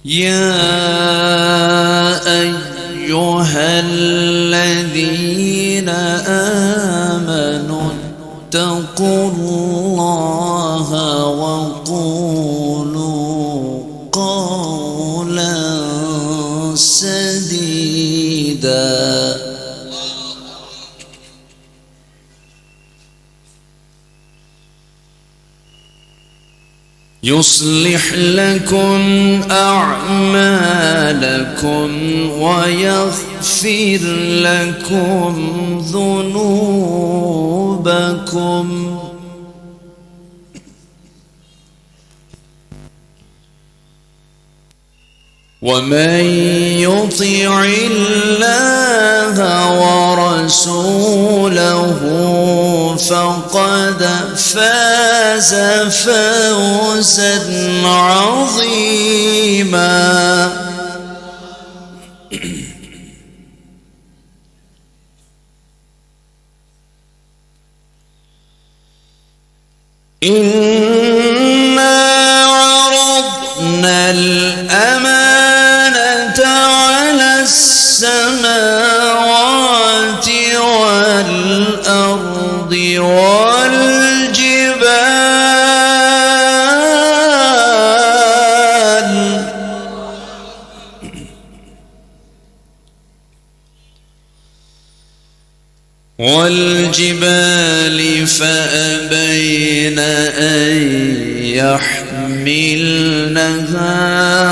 يا أيها الذين آمنوا اتقوا الله وقولوا قولا سديدا يصلح لكم أعمالكم ويغفر لكم ذنوبكم ومن يطع الله ورسوله فقد فاز فوزا عظيما إنا عرضنا الأمانة على السماوات والأرض والجبال فأبين أن يحملنها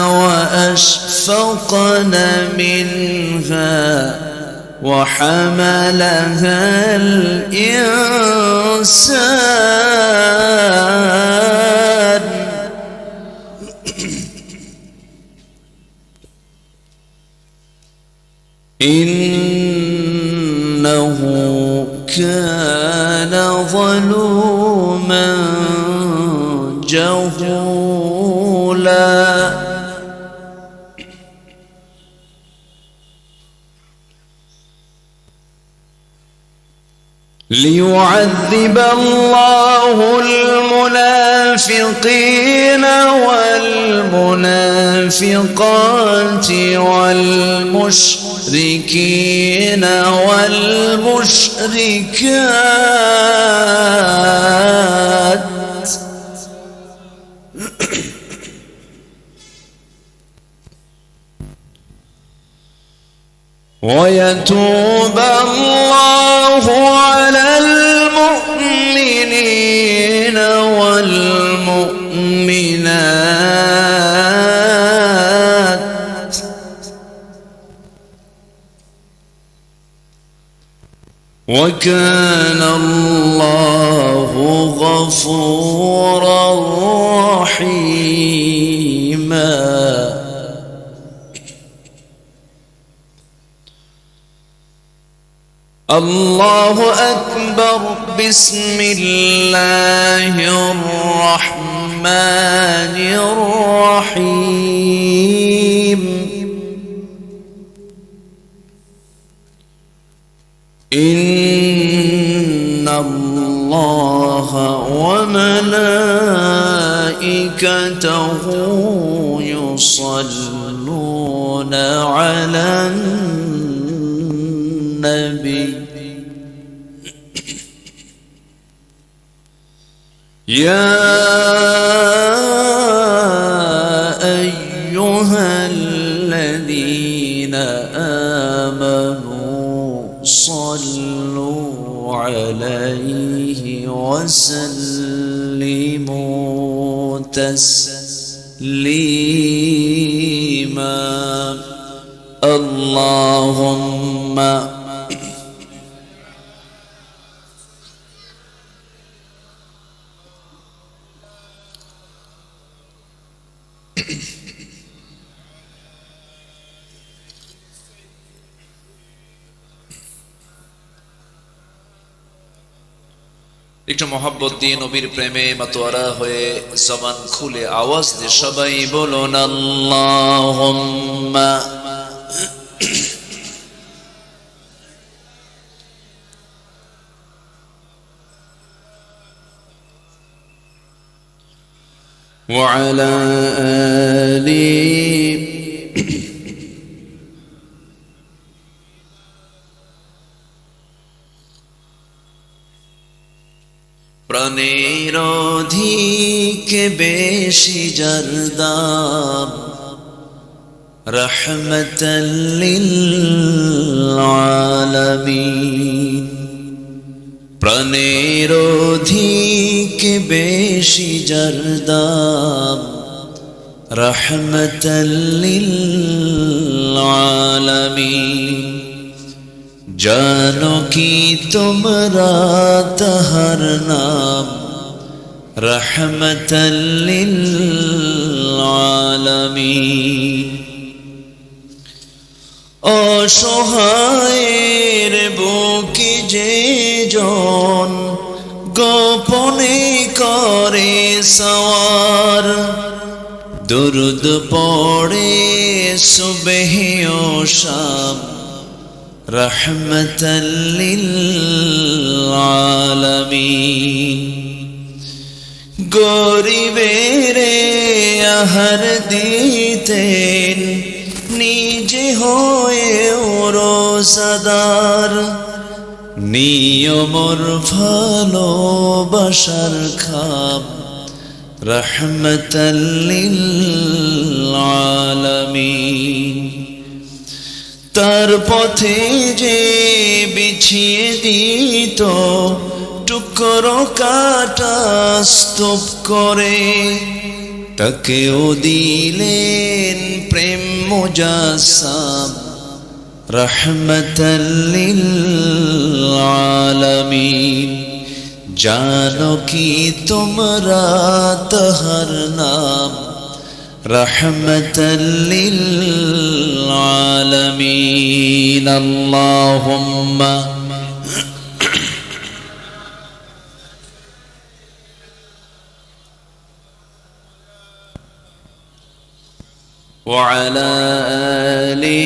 وأشفقن منها وحملها الإنسان إنه كان ظلوما جهولا ليعذب الله المنافقين والمنافقات والمشركين والمشركات ويتوب الله على المؤمنين والمؤمنات وكان الله غفورا رحيما الله أكبر بسم الله الرحمن الرحيم إن الله وملائكته يصلون على النبي يا أيها الذين آمنوا صلوا عليه وسلموا تسليما اللهم একটু মোহাব্বত দিয়ে নবীর প্রেমে মাতোয়ারা হয়ে জবান খুলে আওয়াজ দিয়ে সবাই বলুন আল্লাহুম্মা وعلى آل প্রাণের অধিক বেশি যার দাম রহমতাল লিল আলামিন। প্রাণের অধিক বেশি যার দাম রহমতাল লিল আলামিন। জানো কি তোমরা তাহার নাম রহমতাল লিল আলামিন। অসহায়ের বুকে যে জন গোপনে করে সওয়ার দুরুদ পড়ে সুবহ ও শাম রহমতাল লিল আলামিন। গরিবের আহার দিতেন নিজে হয়ে রোজাদার নিয়মর ভালোবাসার খাম রহমতাল লিল আলামিন। তার পথে যে বিছিয়ে দিত টুকরো কাটা স্তূপ করে তাকেও দিলেন প্রেম মুজাসসাম রহমতাল লিল আলামিন। জানো কি তোমরা তাহার নাম রহমতাল লিল আলামিন। আল্লাহুম্মা وعلى آله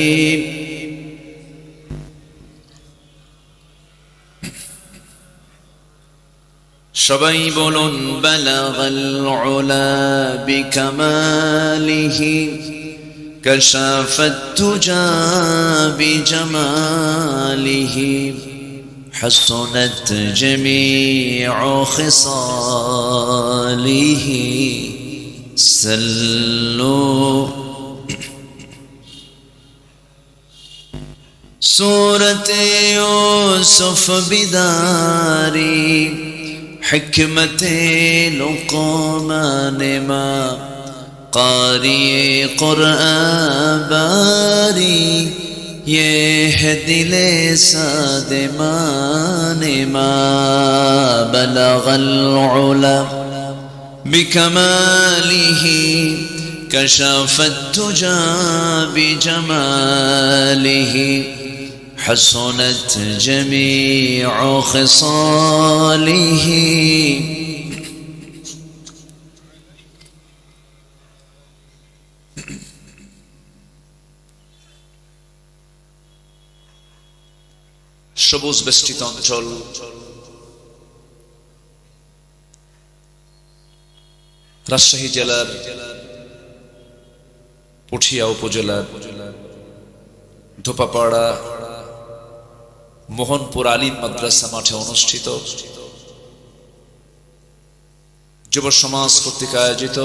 সবাই বলুন বালাগাল উলা বিকামালিহি কাশাফাত তুজা বিজামালিহি হাসনাত জামিউ খিসালিহি সাল্লু। सूरत यूसुफ बिदारी हिकमत लुक़मान मा कारी क़ुरआन बारी ये है दिले सादमान मा बलगल उला बिकमालिही कशफत तुजा बिजमालिही حسنت جميع خصاله। সবুজ বেষ্টিত অঞ্চল রাজশাহী জেলার পুঠিয়া উপজেলার ধোপাপাড়া মোহনপুর আলিম মাদ্রাসা মাঠে অনুষ্ঠিত যুব সমাজ কর্তৃক আয়োজিত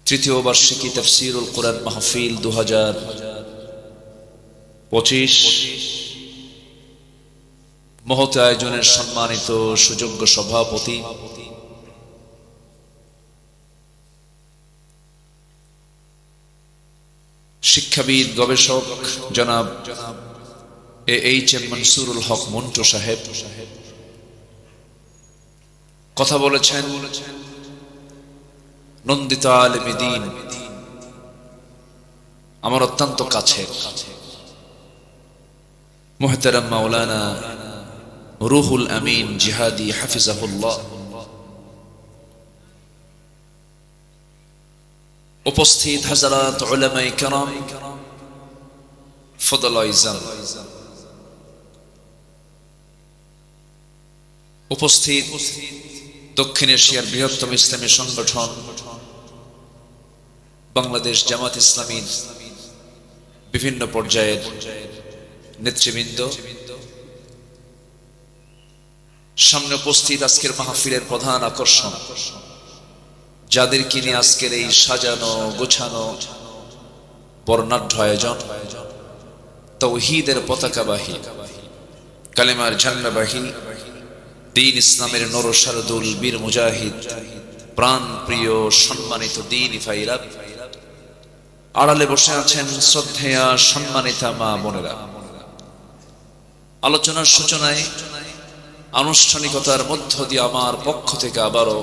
তৃতীয় বার্ষিকী তাফসীরুল কুরআন মাহফিল 2025 মহৎ আয়োজনের সম্মানিত সুযোগ্য সভাপতি শিক্ষাবিদ গবেষক জনাব এইচ.এম. মনসুরুল হক মন্টু সাহেব কথা বলেছেন। নন্দিত আলেমে দ্বীন আমার অত্যন্ত কাছে মুহতারাম মাওলানা রুহুল আমিন জিহাদি হাফিজাহুল্লাহ উপস্থিত হযরত উলামায়ে কেরাম ফদলায়ে ইজাম উপস্থিত দক্ষিণ এশিয়ার বৃহত্তম ইসলামী সংগঠন বাংলাদেশ জামাত ইসলামীর বিভিন্ন পর্যায়ের নেতৃবৃন্দ সামনে উপস্থিত আজকের মাহফিলের প্রধান আকর্ষণ, যাদেরকে নিয়ে আজকের এই সাজানো গোছানো বর্ণাঢ্য আয়োজন, তাওহীদের পতাকাবাহী, কালেমার ঝান্ডাবাহী, দ্বীন ইসলামের নরসারদুল বীর মুজাহিদ, প্রাণ প্রিয় সম্মানিত দ্বীনী ভাইরা, আড়ালে বসে আছেন শ্রদ্ধেয়া সম্মানিতা মা বোনেরা। আলোচনার সূচনায় আনুষ্ঠানিকতার মধ্য দিয়ে আমার পক্ষ থেকে আবারও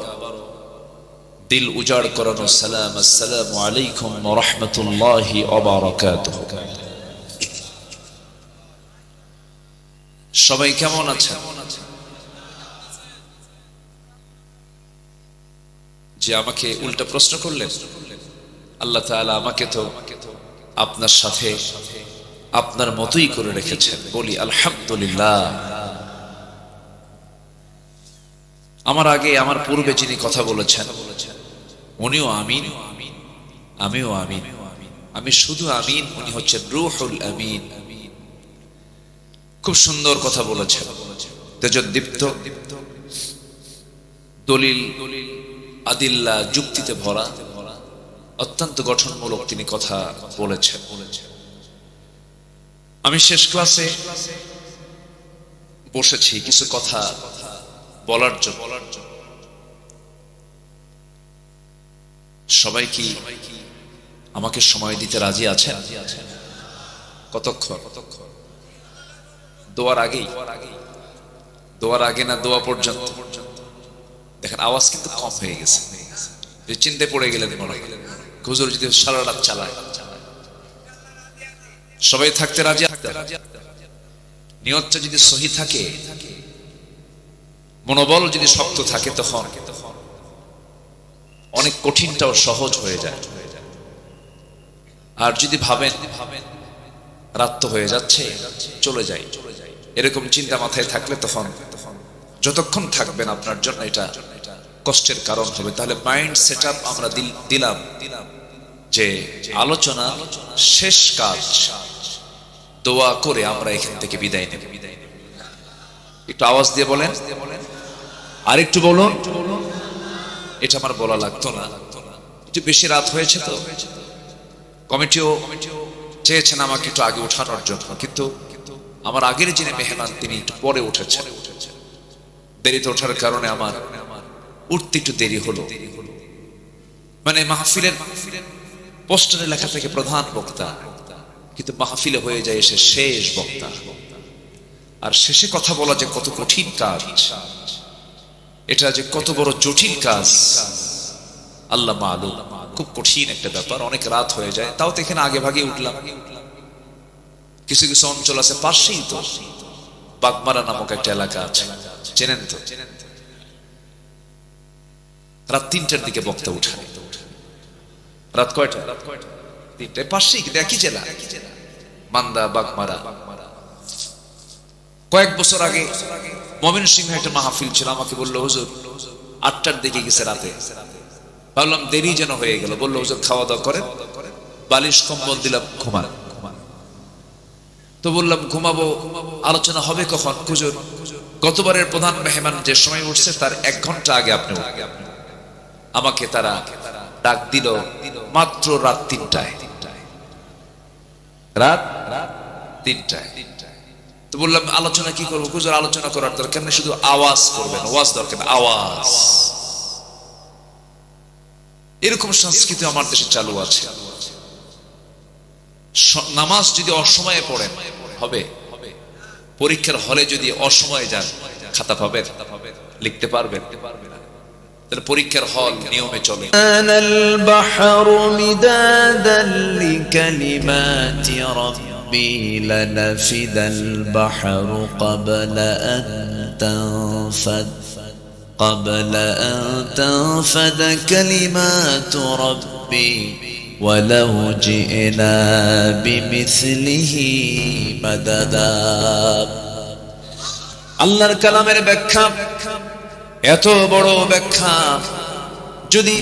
দিল উজাড় করানো সালাম, আসসালামু আলাইকুম ওয়া রাহমাতুল্লাহি ওয়া বারাকাতুহু। সবাই কেমন আছেন? যে আমাকে উল্টা প্রশ্ন করলেন, আল্লাহ তাআলা আমাকে তো আপনার সাথে আপনার মতোই করে রেখেছেন, বলি আলহামদুলিল্লাহ। আমার আগে আমার পূর্বে যিনি কথা বলেছেন উনিও আমিন, আমিও আমিন। আমি শুধু আমিন, উনি হচ্ছেন রূহুল আমিন। খুব সুন্দর কথা বলেছেন, তেজোদ্দীপ্ত, দলিল আদিল্লা যুক্তিতে ভরা, অত্যন্ত গঠনমূলক তিনি কথা বলেছেন। আমি শেষ ক্লাসে বসেছি কিছু কথা বলার জন্য। সবাই কি আমাকে সময় দিতে রাজি আছেন? কতক্ষণ? দোয়ার আগেই? দোয়ার আগে না দোয়া পর্যন্ত? দেখেন আওয়াজ কিন্তু কম হয়ে গেছে, চিন্তায় পড়ে গেলেন মনে হয় হুজুর যদি সারা রাত চালায়। সবাই থাকতে রাজি? নিয়তটা যদি সহি থাকে, মনোবল যদি শক্ত থাকে, তখন অনেক কঠিনটাও সহজ হয়ে যায়। আর যদি ভাবেন রাত তো হয়ে যাচ্ছে, চলে যাই, এরকম চিন্তা মাথায় থাকলে তখন যতক্ষণ থাকবেন আপনার জন্য এটা কষ্টের কারণ হবে। তাহলে মাইন্ড সেটআপ আমরা দিলাম যে আলোচনা শেষ কাজ দোয়া করে আমরা এখান থেকে বিদায় নেব। একটু আওয়াজ দিয়ে বলেন, আর একটু বলুন। এটা আমার বলা লাগতো না, একটু বেশি রাত হয়েছে তো কমিটিও চেয়েছেন আমাকে একটু আগে ওঠানোর জন্য, কিন্তু আমার আগের যিনি মেহমান তিনি একটু পরে উঠেছেন। দেরিতে ওঠার কারণে আমার উঠতে একটু দেরি হলো। মানে মাহফিলের পোস্টারে লেখা থেকে প্রধান বক্তা, কিন্তু মাহফিলে হয়ে যায় এসে শেষ বক্তা। আর শেষে কথা বলা যে কত কঠিন কাজ, এটা যে কত বড় জটিল কাজ আল্লাহ মালুম। খুব কঠিন একটা ব্যাপার, অনেক রাত হয়ে যায়। তাও তো এখানে আগে ভাগে উঠলাম। কিছু কিছু অঞ্চল আছে পাশেই, তো বাগমারা নামক একটা এলাকা আছে, চেনেন তো? রাত ৩টার দিকে বক্তা উঠায়। রাত কয়টা? ৩টায়। পাশেই, একই জেলা, মান্দা বাগমারা। কয়েক বছর আগে ময়মনসিংহে একটা মাহফিল ছিল, আমাকে বললো হুজুর ৮টার দিকে গেছে রাতে। ভাবলাম দেরি যেন হয়ে গেল। বললো হুজুর খাওয়া দাওয়া করেন, বালিশ কম্বল দিলাম, ঘুমান। তো বললাম ঘুমাবো, আলোচনা হবে কখন? হুজুর গতবারের প্রধান মেহমান যে সময় উঠছে তার ১ ঘন্টা আগে আপনি। আমাকে তারা ডাক দিল মাত্র রাত ৩টায়। রাত ৩টায়। তো বললাম আলোচনা কি করবো? হুজুর আলোচনা করার দরকার নেই, শুধু আওয়াজ করবেন, ওয়াজ দরকার, আওয়াজ। এরকম সংস্কৃতি আমার দেশে চালু আছে। নামাজ যদি অসময়ে পড়েন হবে, পরীক্ষার হলে যদি অসময়ে যান খাতা পাবেন, লিখতে পারবেন? তাহলে পরীক্ষার হল নিয়মে চলে। لنفد البحر قبل أن تنفد كلمات ربي ولو جئنا بمثله مددا। আল্লাহর কালামের ব্যাখ্যা, এত বড় ব্যাখ্যা, যদি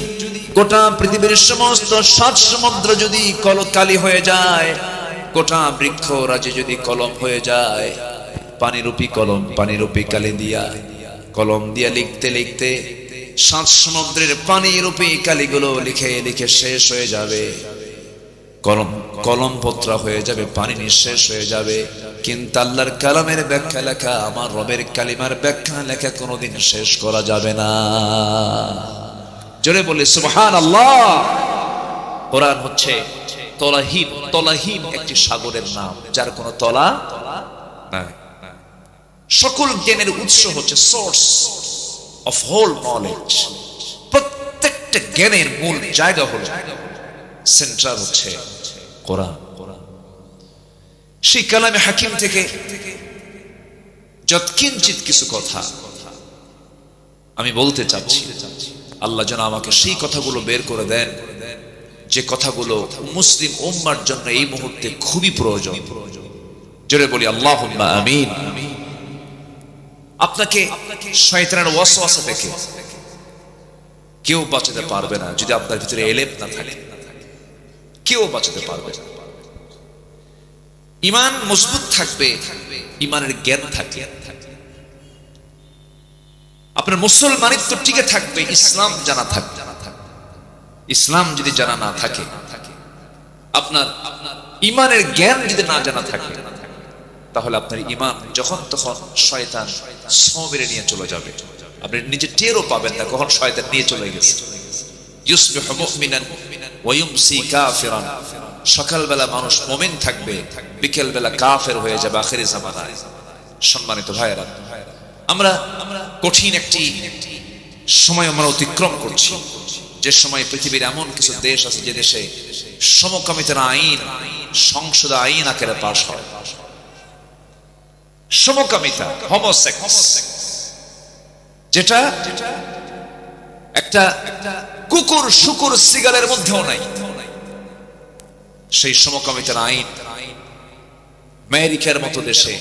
গোটা পৃথিবীর সমস্ত ৭ সমুদ্র যদি কলকালি হয়ে যায়, গোটা বৃক্ষ রাজি যদি কলম হয়ে যায়, পানিরূপী কলম পানিরূপী কালি দিয়া কলম দিয়ে লিখতে লিখতে 7 সমুদ্রের পানির রূপে কালিগুলো লিখে লিখে শেষ হয়ে যাবে, কলম পত্রা হয়ে যাবে, পানি নিঃশেষ হয়ে যাবে, কিন্তু আল্লাহর কালামের ব্যাখ্যা লেখা, আমার রবের কালিমার ব্যাখ্যা লেখা কোনোদিন শেষ করা যাবে না। জোরে বলি সুবহানাল্লাহ। কোরআন হচ্ছে তলাহীন একটি সাগরের নাম, যার কোনো তলা নাই। সকল জ্ঞানের উৎস হচ্ছে সোর্স অফ হোল নলেজ। প্রত্যেকটা জ্ঞানের মূল জায়গা হলো, সেন্টার হচ্ছে কোরআন। সেই কালামে হাকিম থেকে যৎকিঞ্চিত কিছু কথা আমি বলতে চাচ্ছি, আল্লাহ যেন আমাকে সেই কথাগুলো বের করে দেন যে কথাগুলো মুসলিম উম্মার জন্য এই মুহূর্তে খুবই প্রয়োজন। জোরে বলি আল্লাহুম্মা আমিন। আপনাকে শয়তানের ওয়াসওয়াসা থেকে কেউ বাঁচাতে পারবে না যদি আপনার ভিতরে ইলম না থাকে, কেউ বাঁচাতে পারবে না। ঈমান মজবুত থাকবে, ঈমানের জ্ঞান থাকবে। আপনার মুসলমানিত্ব টিকে থাকবে ইসলাম জানা থাকবে। ইসলাম যদি জানা না থাকে, আপনার ঈমানের জ্ঞান যদি না জানা থাকে, তাহলে আপনার ঈমান যখন তখন শয়তান ছোঁ মেরে নিয়ে চলে যাবে, আপনি নিজে টেরও পাবেন না কখন শয়তান নিয়ে চলে গেছে। ইউসবিহু মুমিনান ওয়া ইউমসি কাফিরান। সকালবেলা মানুষ মুমিন থাকবে, বিকেল বেলা কাফের হয়ে যাবে আখিরি জামানায়। সম্মানিত ভাইয়েরা, আমরা কঠিন একটি সময় আমরা অতিক্রম করছি, যে সময় পৃথিবীর এমন কিছু দেশ আছে যে দেশে সমকামিতার আইন, সংসদ আইন আকারে পাশ হয়। সমকামিতা, হোমোসেক্স, যেটা একটা কুকুর শুকুর সিগারের মধ্যেও নাই, সেই সমকামিতার আইন আমেরিকার মতো দেশে,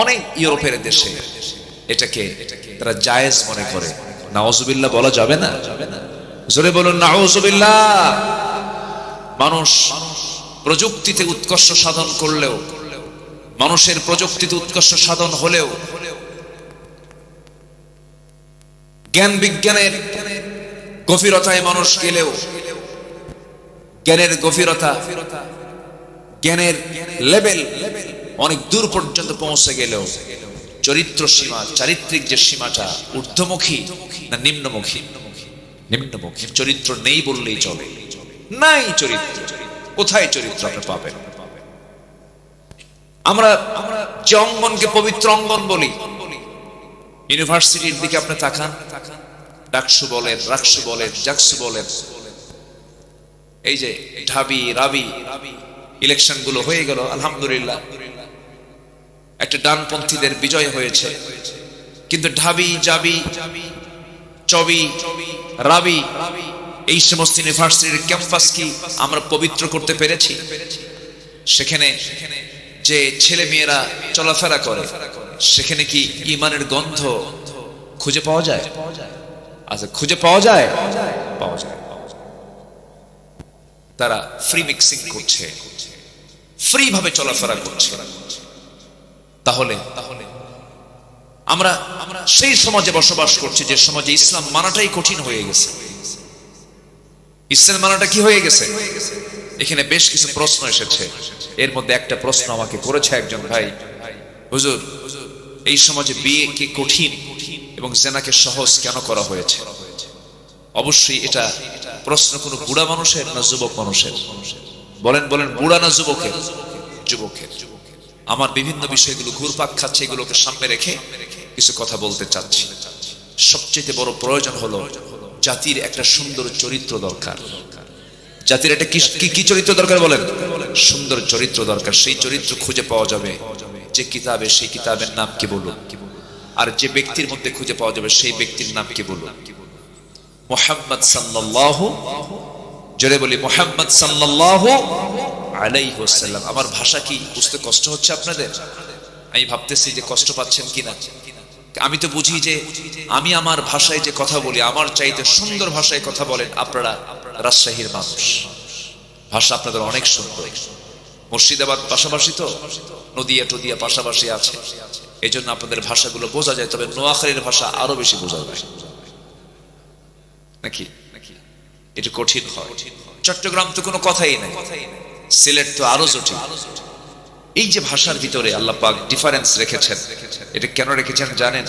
অনেক ইউরোপের দেশে এটাকে তারা জায়েজ মনে করে। নাউজুবিল্লাহ বলা যাবে না? জোরে বলুন নাউজুবিল্লাহ। মানুষ প্রযুক্তিতে উৎকর্ষ সাধন করলেও, মানুষের প্রযুক্তিতে উৎকর্ষ সাধন হলেও, জ্ঞান বিজ্ঞানের গভীরতায় মানুষ গেলেও, জ্ঞানের গভীরতা, জ্ঞানের লেভেল অনেক দূর পর্যন্ত পৌঁছে গেলেও চরিত্র সীমা, চারিত্রিক যে সীমাটা ঊর্ধ্বমুখী না নিম্নমুখী? নিম্নমুখী। চরিত্র নেই বললেই চলে, নাই চরিত্র। কোথায় চরিত্র আপনি পাবেন? আমরা যে অঙ্গনকে পবিত্র অঙ্গন বলি, ইউনিভার্সিটির দিকে আপনি তাকান, ডাকসু বলেন, রাকসু বলেন, জাকসু বলেন, এই যে ঢাবি রাবি ইলেকশন গুলো হয়ে গেল, আলহামদুলিল্লাহ একটা ডানপন্থীদের বিজয় হয়েছে। কিন্তু ঢাবি জাবি চবি রাবি এই সমস্ত ইউনিভার্সিটির ক্যাম্পাস কি আমরা পবিত্র করতে পেরেছি? সেখানে যে ছেলে মেয়েরা চলাফেরা করে, সেখানে কি ঈমানের গন্ধ খুঁজে পাওয়া যায়? আচ্ছা, খুঁজে পাওয়া যায়? পাওয়া যায়। তারা ফ্রি মিক্সিং করছে, ফ্রি ভাবে চলাফেরা করছে। তাহলে আমরা সেই সমাজে বসবাস করছি যে সমাজে ইসলাম মানাটাই কঠিন হয়ে গেছে। ইসলাম মানাটা কি হয়ে গেছে? এখানে বেশ কিছু প্রশ্ন এসেছে। এর মধ্যে একটা প্রশ্ন আমাকে করেছে একজন ভাই, হুজুর এই সমাজে বিয়ে কি কঠিন এবং জেনাকে সহজ কেন করা হয়েছে? অবশ্যই এটা প্রশ্ন কোনো বুড়া মানুষের না যুবক মানুষের? বলেন বলেন, বুড়া না যুবকের? যুবকের। আমার বিভিন্ন বিষয়গুলো ঘুরপাক খাচ্ছে, এগুলোকে সামনে রেখে কিছু কথা বলতে চাচ্ছি। সবচেয়ে বড় প্রয়োজন হলো জাতির একটা সুন্দর চরিত্র দরকার। জাতির একটা কি চরিত্র দরকার বলেন? সুন্দর চরিত্র দরকার। সেই চরিত্র খুঁজে পাওয়া যাবে যে কিতাবে, সেই কিতাবের নাম কি বলুন? আর যে ব্যক্তির মধ্যে খুঁজে পাওয়া যাবে সেই ব্যক্তির নাম কি বলুন? মুহাম্মদ সাল্লাল্লাহু, জোরে বলি মুহাম্মদ সাল্লাল্লাহু আলাইহি ওয়াসাল্লাম। আমার ভাষা কি বুঝতে কষ্ট হচ্ছে আপনাদের? আমি ভাবতেছি যে কষ্ট পাচ্ছেন কিনা। আমি তো বুঝি যে আমি আমার ভাষায় যে কথা বলি, আমার চাইতে সুন্দর ভাষায় কথা বলেন আপনারা। রাজশাহীর মানুষ, ভাষা আপনাদের অনেক সুন্দর, মুর্শিদাবাদ পাশাপাশি তো, নদিয়া টদিয়া পাশাপাশি আছে, এই জন্য আপনাদের ভাষাগুলো বোঝা যায়। তবে নোয়াখালীর ভাষা আরো বেশি বোঝা যায় নাকি? এটা কঠিন হয়। চট্টগ্রাম তো কোনো কথাই নাই, সিলেট তো আরো জটিল। এই যে ভাষার ভিতরে আল্লাহ পাক ডিফারেন্স রেখেছেন, এটা কেন রেখেছেন জানেন?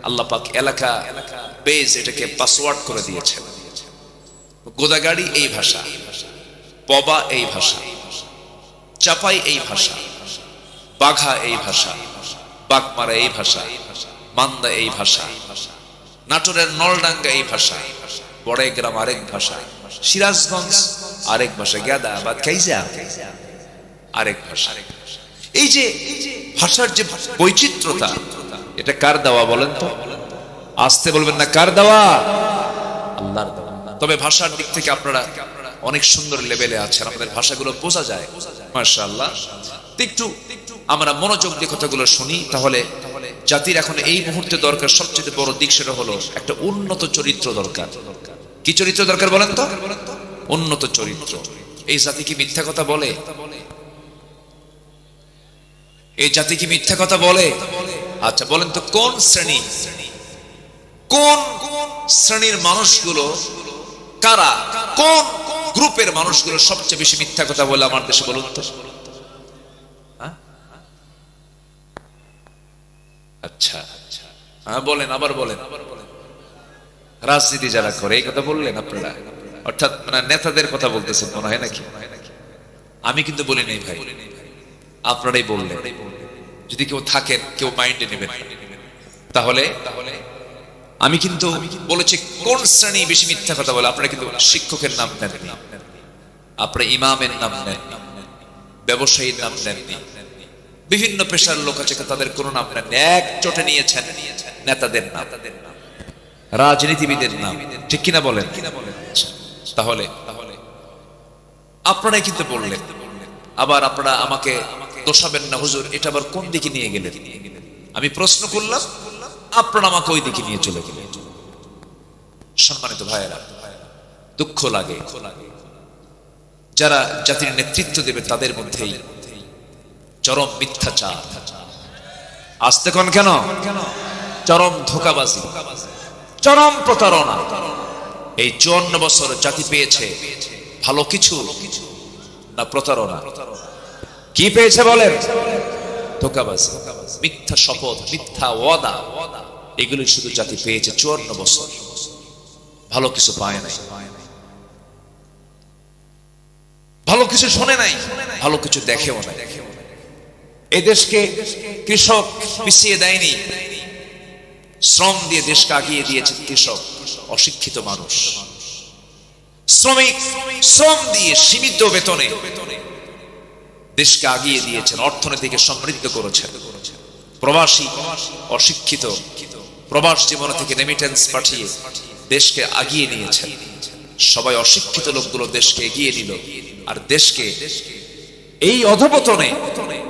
আল্লাহ পাক এলাকা বেজ এটাকে পাসওয়ার্ড করে দিয়েছেন। গোদাগাড়ি এই ভাষা, পবা এই ভাষা, চাপাই এই ভাষা, বাঘা এই ভাষা, বাগমারা এই ভাষা, মান্দা এই ভাষা, নাটোরের নলডাঙ্গা এই ভাষা, বড়াইগ্রাম আরেক ভাষা, সিরাজগঞ্জ আরেক ভাষা, গেদা বা কাইজা আরেক ভাষা। এই যে ভাষার যে বৈচিত্র্যতা, এটা কার দেওয়া বলেন তো? আসতে বলবেন না, কার দেওয়া? আল্লাহর দেওয়া। তবে ভাষার দিক থেকে আপনারা অনেক সুন্দর লেভেলে আছেন, আপনাদের ভাষাগুলো বোঝা যায় মাশাআল্লাহ। একটু আমরা মনোযোগ দিয়ে কথাগুলো শুনি, তাহলে জাতির এখন এই মুহূর্তে দরকার সবচেয়ে বড় দিক, সেটা হলো একটা উন্নত চরিত্র দরকার। কি চরিত্র দরকার বলেন তো? উন্নত চরিত্র। এই জাতি কি মিথ্যা কথা বলে? এই জাতি কি মিথ্যা কথা বলে? আচ্ছা বলেন তো, কোন শ্রেণীর মানুষগুলো কারা, কোন গ্রুপের মানুষগুলো সবচেয়ে বেশি মিথ্যা কথা বলে আমার দেশে বলুন তো? আচ্ছা হ্যাঁ বলেন, আবার বলেন। রাজনীতি যারা করে, এই কথা বললেন আপনারা, অর্থাৎ মানে নেতাদের কথা বলতেছেন মনে হয় নাকি? আমি কিন্তু বলি নাই ভাই, আপনারাই বললেন। যদি কেউ থাকেন, কেউ মাইন্ডে নেবেন, তাহলে আমি কিন্তু বলেছি কোন শ্রেণী বেশি মিথ্যা কথা বলে। আপনারা কিন্তু শিক্ষকের নাম নেননি, আপনারা ইমামের নাম নেননি, ব্যবসায়ীর নাম নেননি, বিভিন্ন পেশার লোক আছে তাদের কোনো নাম নেননি, এক চোটে নিয়েছেন নেতাদের নাম, রাজনীতিবিদের নাম, ঠিক কিনা বলেন? তাহলে আপনারাই কিন্তু বললেন। আবার আপনারা আমাকে দোষাবেন না, হুজুর এটা আবার কোন দিকে নিয়ে গেলেন? আমি প্রশ্ন করলাম, আপনারা আমাকে ওই দিকে নিয়ে চলে গেলেন। সম্মানিত ভাইয়েরা, দুঃখ লাগে যারা জাতির নেতৃত্ব দেবে তাদের মধ্যেই চরম মিথ্যাচার। আসতে কোন কেন? চরম ধোঁকাবাজি, চরম প্রতারণা। এই 54 বছর জাতি পেয়েছে ভালো কিছু না প্রতারণা? কি পেয়েছে বলেন? ধোঁকাবাজি, মিথ্যা শপথ, মিথ্যা ওয়াদা, এগুলি শুধু জাতি পেয়েছে 54 বছর, ভালো কিছু পায় নাই, ভালো কিছু শোনে নাই, ভালো কিছু দেখেও নাই। এই দেশকে কৃষক পিছিয়ে দেয়নি, শ্রম দিয়ে দেশকে আগিয়ে দিয়েছে কৃষক, অশিক্ষিত মানুষ। শ্রমিক শ্রম দিয়ে সীমিত বেতনে দেশকে আগিয়ে দিয়েছেন, অর্থনীতিকে সমৃদ্ধ করেছেন। প্রবাসী অশিক্ষিত প্রবাস জীবন থেকে রেমিটেন্স পাঠিয়ে দেশকে আগিয়ে নিয়েছেন। সবাই অশিক্ষিত লোকগুলো দেশকে এগিয়ে নিল, আর দেশকে এই অধপতনে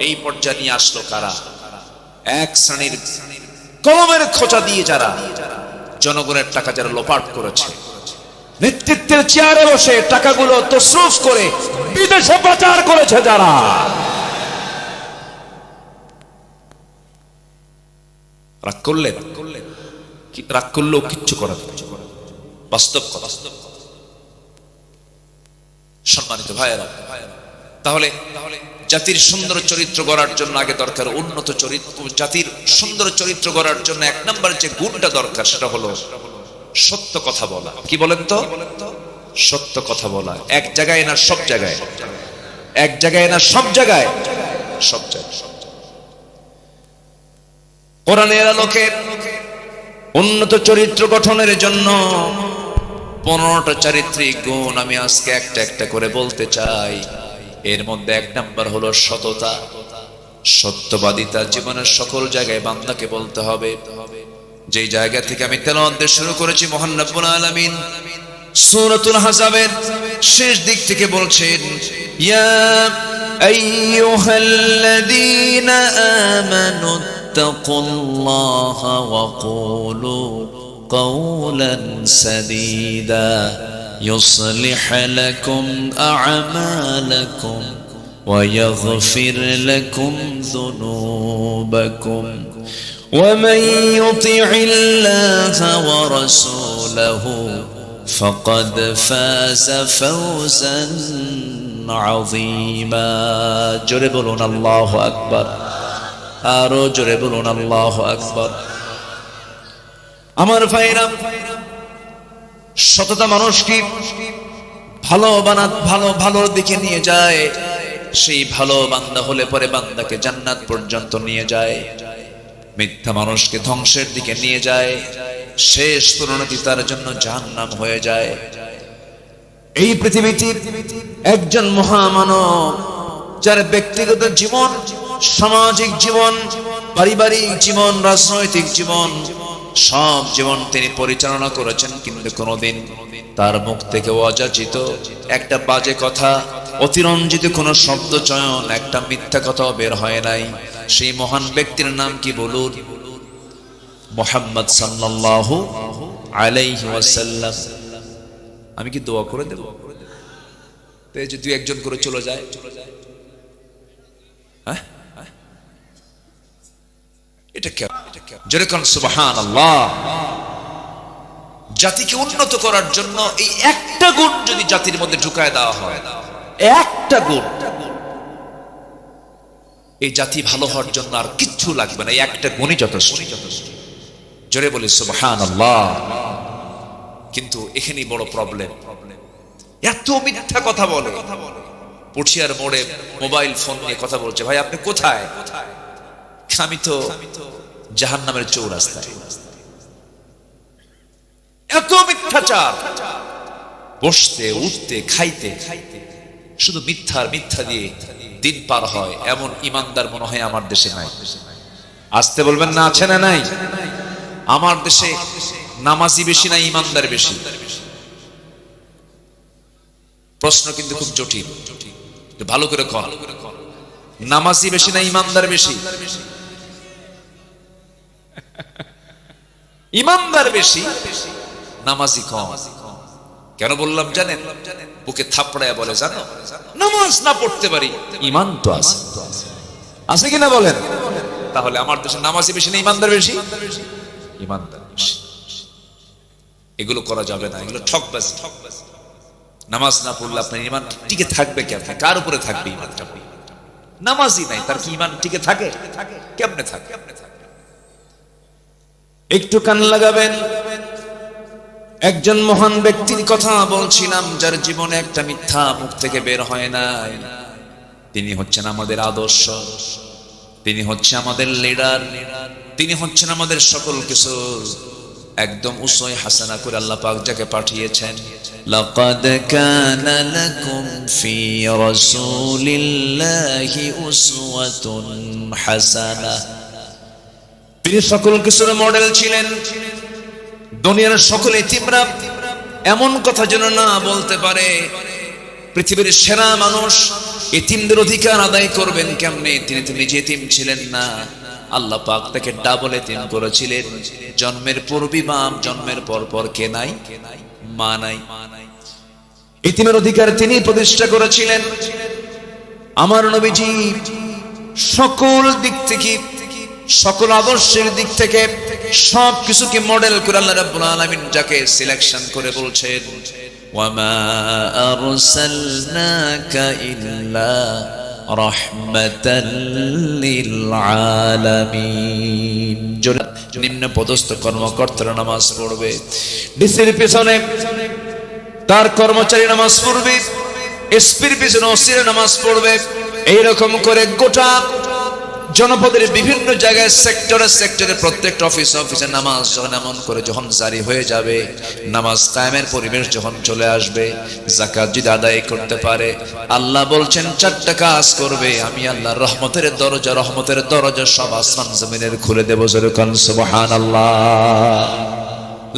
এই পর্যায়ে নিয়ে আসলো কারা? এক শ্রেণীর কলমের খোঁচা দিয়ে যারা জনগণের টাকা যারা লোপাট করেছে, নেতৃত্বের চেয়ারে বসে টাকাগুলো তসরুফ করে বিদেশে পাচার করেছে যারা। রাগ করলেন? রাগ করলেও কিচ্ছু করার বাস্তব কথা। সম্মানিত ভাইয়েরা, তাহলে জাতির সুন্দর চরিত্র গড়ার জন্য আগে দরকার উন্নত চরিত্র। জাতির সুন্দর চরিত্র গড়ার জন্য এক নম্বর যে গুণটা দরকার সেটা হলো সত্য কথা বলা। কি বলেন তো? সত্য কথা বলা। এক জায়গায় না সব জায়গায়, এক জায়গায় না সব জায়গায়, সব জায়গায়। কোরআনের আলোকে উন্নত চরিত্র গঠনের জন্য 15টা চারিত্রিক গুণ আমি আজকে একটা একটা করে বলতে চাই। এর মধ্যে এক নাম্বার হলো সততা, সত্যবাদিতা। জীবনের সকল জায়গায় বান্দাকে বলতে হবে। যে জায়গা থেকে আমি তেলাওয়াত শুরু করেছি, মহান রব্বুল আলামিন সূরাতুল আহজাবের শেষ দিক থেকে বলছেন, ইয়া আইয়ুহাল্লাযীনা আমানু তাকুল্লাহা ওয়া কুলু কওলান সাদীদা يصلح لكم أعمالكم ويغفر لكم ذنوبكم ومن يطع الله ورسوله فقد فاز فوزا عظيما জোরে বলুন আল্লাহু আকবার আরো জোরে বলুন আল্লাহু আকবার আমার ভাইরা সততা মানুষকে ভালোর দিকে নিয়ে যায় সেই ভালো বান্দা হলে পরে বান্দাকে জান্নাত পর্যন্ত নিয়ে যায় মিথ্যা মানুষকে ধ্বংসের দিকে নিয়ে যায় শেষ পরিণতি তার জন্য জাহান্নাম হয়ে যায় এই পৃথিবীতে একজন মহামানব যার ব্যক্তিগত জীবন সামাজিক জীবন পারিবারিক জীবন রাজনৈতিক জীবন সব জীবন তিনি পরিচালনা করেছেন কিন্তু কোনোদিন তার মুখ থেকে অযাচিত একটা বাজে কথা অতিরঞ্জিত কোনো শব্দ চয়ন একটা মিথ্যা কথা বের হয় নাই সেই মহান ব্যক্তির নাম কি বলুন মুহাম্মদ সাল্লাল্লাহু আলাইহি ওয়াসাল্লাম আমি কি দোয়া করে দেব তো এই যে দুই একজন করে চলে যায় হ্যাঁ এটা কি জোরে কোন সুবহানাল্লাহ জাতিকে উন্নত করার জন্য এই একটা গুণ যদি জাতির মধ্যে ঢুকায় দেওয়া হয় একটা গুণ এই জাতি ভালো হওয়ার জন্য আর কিচ্ছু লাগবে না এই একটা গুণই যথেষ্ট জোরে বলি সুবহানাল্লাহ কিন্তু এখানেই বড় প্রবলেম এত মিথ্যা কথা বলে পুঠিয়ার মোড়ে মোবাইল ফোন নিয়ে কথা বলছে ভাই আপনি কোথায় আমি তো জাহান্নামের চৌরাস্তায় এত মিথ্যাচার বসতে উঠতে খাইতে শুধু মিথ্যা দিয়ে দিন পার হয় এমন ইমানদার মনে হয় আমার দেশে নাই আসতে বলবেন না আছে না নাই আমার দেশে নামাজি বেশি না ইমানদার বেশি প্রশ্ন কিন্তু খুব জটিল ভালো করে কর নামাজি বেশি না ইমানদার বেশি ইমানদার বেশি নামাজি কম কেন বললাম জানেন বুকে থাপড়ায় বলে জানো নামাজ না পড়তে পারি ইমান তো আছে আছে কিনা বলেন তাহলে আমার দেশে নামাজি বেশি না ইমানদার বেশি ইমানদার বেশি এগুলো করা যাবে না এগুলো ঠকবাজি নামাজ না পড়লে আপনার ইমান টিকে থাকবে কেমনে কার উপরে থাকবে ইমানটা নামাজি নাই তার কি ইমান টিকে থাকে কেমনে থাকে একটু কান লাগাবেন একজন মহান ব্যক্তির কথা বলছিলাম যার জীবনে একটা মিথ্যা মুখ থেকে বের হয় নাই তিনি হচ্ছেন আমাদের আদর্শ তিনি হচ্ছে আমাদের লিডার তিনি হচ্ছেন আমাদের সকল কিছু একদম উসওয়া হাসানা করে আল্লাহ পাক যাকে পাঠিয়েছেন লাকাদ কানা লাকুম ফি রাসূলিল্লাহি উসওয়াতুন হাসানাহ তিনি সকল কিছুর মডেল ছিলেন দুনিয়ার সকল এতিমরা এমন কথা যেন না বলতে পারে পৃথিবীর সেরা মানুষ এতিমদের অধিকার আদায় করবেন কেমনে তিনি তো নিজে এতিম ছিলেন না আল্লাহ পাক তাকে ডাবল এতিম করেছিলেন জন্মের পূর্বে বাপ জন্মের পর কে নাই মা নাই এতিমের অধিকার তিনি প্রতিষ্ঠা করেছিলেন আমার নবীজি সকল দিক থেকে সকল আদর্শের দিক থেকে সবকিছুকে মডেল করে আল্লাহ রাব্বুল আলামিন যাকে সিলেকশন করে বলছেন ওয়ামা আরসালনাকা ইল্লা রাহমাতাল লিল আলামিন নিম্ন পদস্থ কর্মকর্তারা নামাজ পড়বে ডিসির পিছনে তার কর্মচারী নামাজ পড়বে এসপির পিছনে ওসিরা নামাজ পড়বে এইরকম করে গোটা জনপদের বিভিন্ন জায়গায় সেক্টরে প্রত্যেকটা অফিসে নামাজ যখন এমন করে যখন জারি হয়ে যাবে নামাজ কায়েমের পরিবেশ যখন চলে আসবে যাকাত যদি আদায় করতে পারে আল্লাহ বলছেন চারটা কাজ করবে আমি আল্লাহর রহমতের দরজা সব আসমান জমিনের খুলে দেব জোরে কোন সুবহানাল্লাহ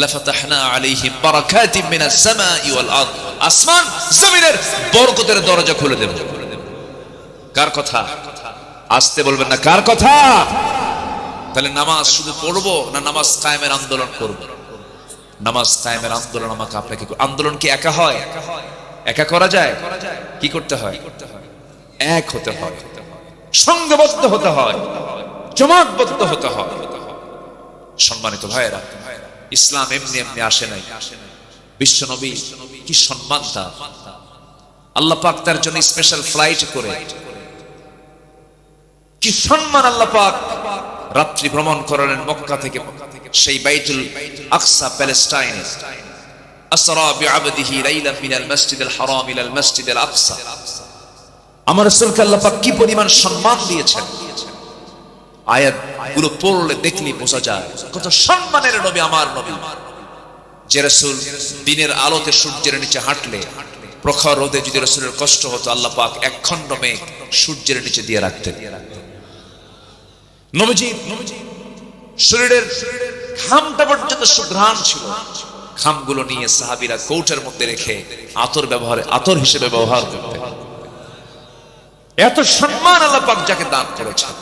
লাফাতাহনা আলাইহিম বারাকাতিম মিনাস সামাই ওয়াল আরদ আসমান জমিনের বরকতের দরজা খুলে দেব কার কথা আসতে বলবেন না কার কথা তাহলে নামাজ শুধু পড়বো না নামাজ কায়েমের আন্দোলন করব নামাজ কায়েমের আন্দোলন আমাকে আপনাকে আন্দোলন কি একা হয় একা করা যায় কি করতে হয় এক হতে হয়, সংঘবদ্ধ হতে হয়, জমাটবদ্ধ হতে হয়। সম্মানিত ভাইয়েরা, ইসলাম এমনি এমনি আসে নাই। বিশ্ব নবী কি সম্মান তার, আল্লাহ পাক তার জন্য স্পেশাল ফ্লাইট করে কি সম্মান আল্লাহ পাক রাত্রি ভ্রমণ করালেন মক্কা থেকে সেই বাইতুল আকসা প্যালেস্টাইন। আসরা বিআবদিহি লাইলান মিনাল মাসজিদিল হারাম ইলাল মাসজিদিল আকসা। আমার রাসূলকে আল্লাহ পাক কি পরিমাণ সম্মান দিয়েছেন, আয়াতগুলো পড়লে দেখলে বোঝা যায় কত সম্মানের নবী আমার নবী। যে রাসূল দিনের আলোতে সূর্যের নিচে হাঁটলে প্রখর রোদে যদি রাসূলের কষ্ট হতো, আল্লাহ পাক এক খণ্ড মেঘ সূর্যের নিচে দিয়ে রাখতেন। নবীজি শরীরের ঘামটা পর্যন্ত সুঘ্রাণ ছিল, ঘামগুলো নিয়ে সাহাবীরা কৌটার মধ্যে রেখে আতর হিসেবে ব্যবহার করতেন। এত সম্মান আল্লাহ পাক যাকে দান করেছেন,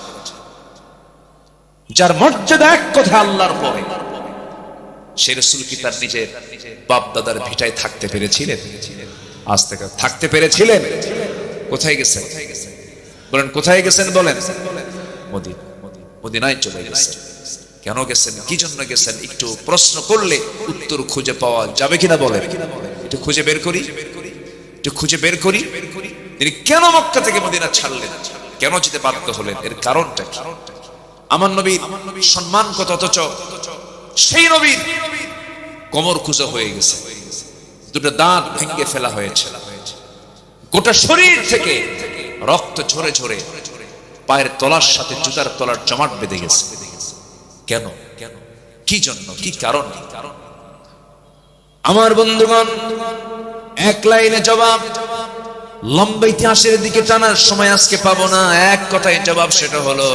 যার মর্যাদা এক কথা আল্লাহর পরে, সেই রাসূল কি তার নিজের বাপ দাদার ভিটায় থাকতে পেরেছিলেন? আজ থেকে থাকতে পেরেছিলেন? কোথায় গেছেন বলেন? কোথায় গেছেন বলেন? মদিনায় চলে গেছেন। কেন গেছেন, কি জন্য গেছেন? একটু প্রশ্ন করলে উত্তর খুঁজে পাওয়া যাবে কিনা বলেন? একটু খুঁজে বের করি, একটু খুঁজে বের করি। তিনি কেন মক্কা থেকে মদিনা ছাড়লেন, কেন যেতে বাধ্য হলেন, এর কারণটা কি? আমার নবীর সম্মান কত, অথচ সেই নবীর কোমর খুঁজে হয়ে গেছে, দুটো দাঁত ভেঙে ফেলা হয়েছে, গোটা শরীর থেকে রক্ত ঝরে ঝরে পায়ের তলার সাথে জুতার তলার জমাট বেঁধে গেছে। কেন? কি জন্য? কি কারণ? আমার বন্ধুগণ, এক লাইনে জবাব, লম্বা ইতিহাসের দিকে টানার সময় আজকে পাবো না। এক কথায় জবাব, সেটা হলো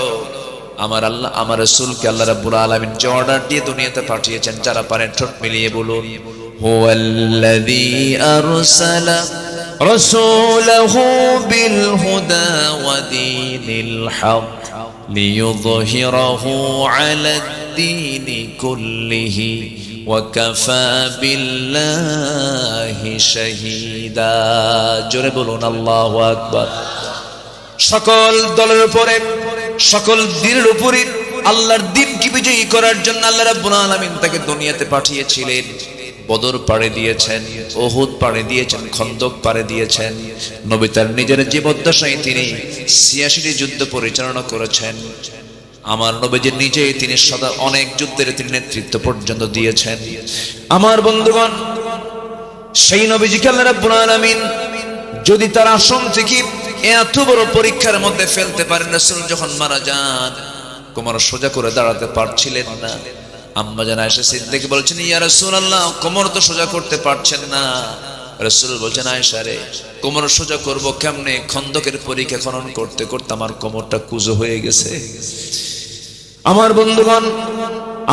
আমার আল্লাহ, আমার রাসূলকে আল্লাহ রাব্বুল আলামিন যে অর্ডার দিয়ে দুনিয়াতে পাঠিয়েছেন, যারা পারেন ঠোঁট মিলিয়ে বলুন, হুয়াল্লাযী আরসালা রাসূলাহু বিল হুদা ওয়া দীনিল হক লিইয়ুযহিরাহু আলাদ দীনি কুল্লিহি ওয়া কাফা বিল্লাহি শাহীদা। জোরে বলুন আল্লাহু আকবার। সকল দলের উপরে, সকল দিনের উপরে আল্লাহর দ্বীনকে বিজয়ী করার জন্য আল্লাহ রাব্বুল আলামিন তাকে দুনিয়াতে পাঠিয়েছিলেন। বদর পাড়ে দিয়েছেন, উহুদ পাড়ে দিয়েছেন, খন্দক পাড়ে দিয়েছেন। নবী তার নিজের জীবদ্দশায় তিনি ৮৬টি যুদ্ধ পরিচালনা করেছেন। আমার নবীজি নিজেই তিনি সদা অনেক যুদ্ধের তিনি নেতৃত্ব পর্যন্ত দিয়েছেন। আমার বন্ধুগণ, সেই নবীজিকে আল্লাহ রাব্বুল আলামিন যদি তার আসন থেকে এত বড় পরীক্ষার মধ্যে ফেলতে পারেন, রাসূল যখন মারা যান কোমর সোজা করে দাঁড়াতে পারছিলেন না। আম্মা জান আয়েশা সিদ্দিকা বলছেন, ইয়া রাসূলুল্লাহ, কোমর তো সোজা করতে পারছেন না। রাসূল বলছেন, আয়েশা রে, কোমর সোজা করব কেমনে? খন্দকের পরীক্ষা খনন করতে করতে আমার কোমরটা কুঁজো হয়ে গেছে। আমার বন্ধুগণ,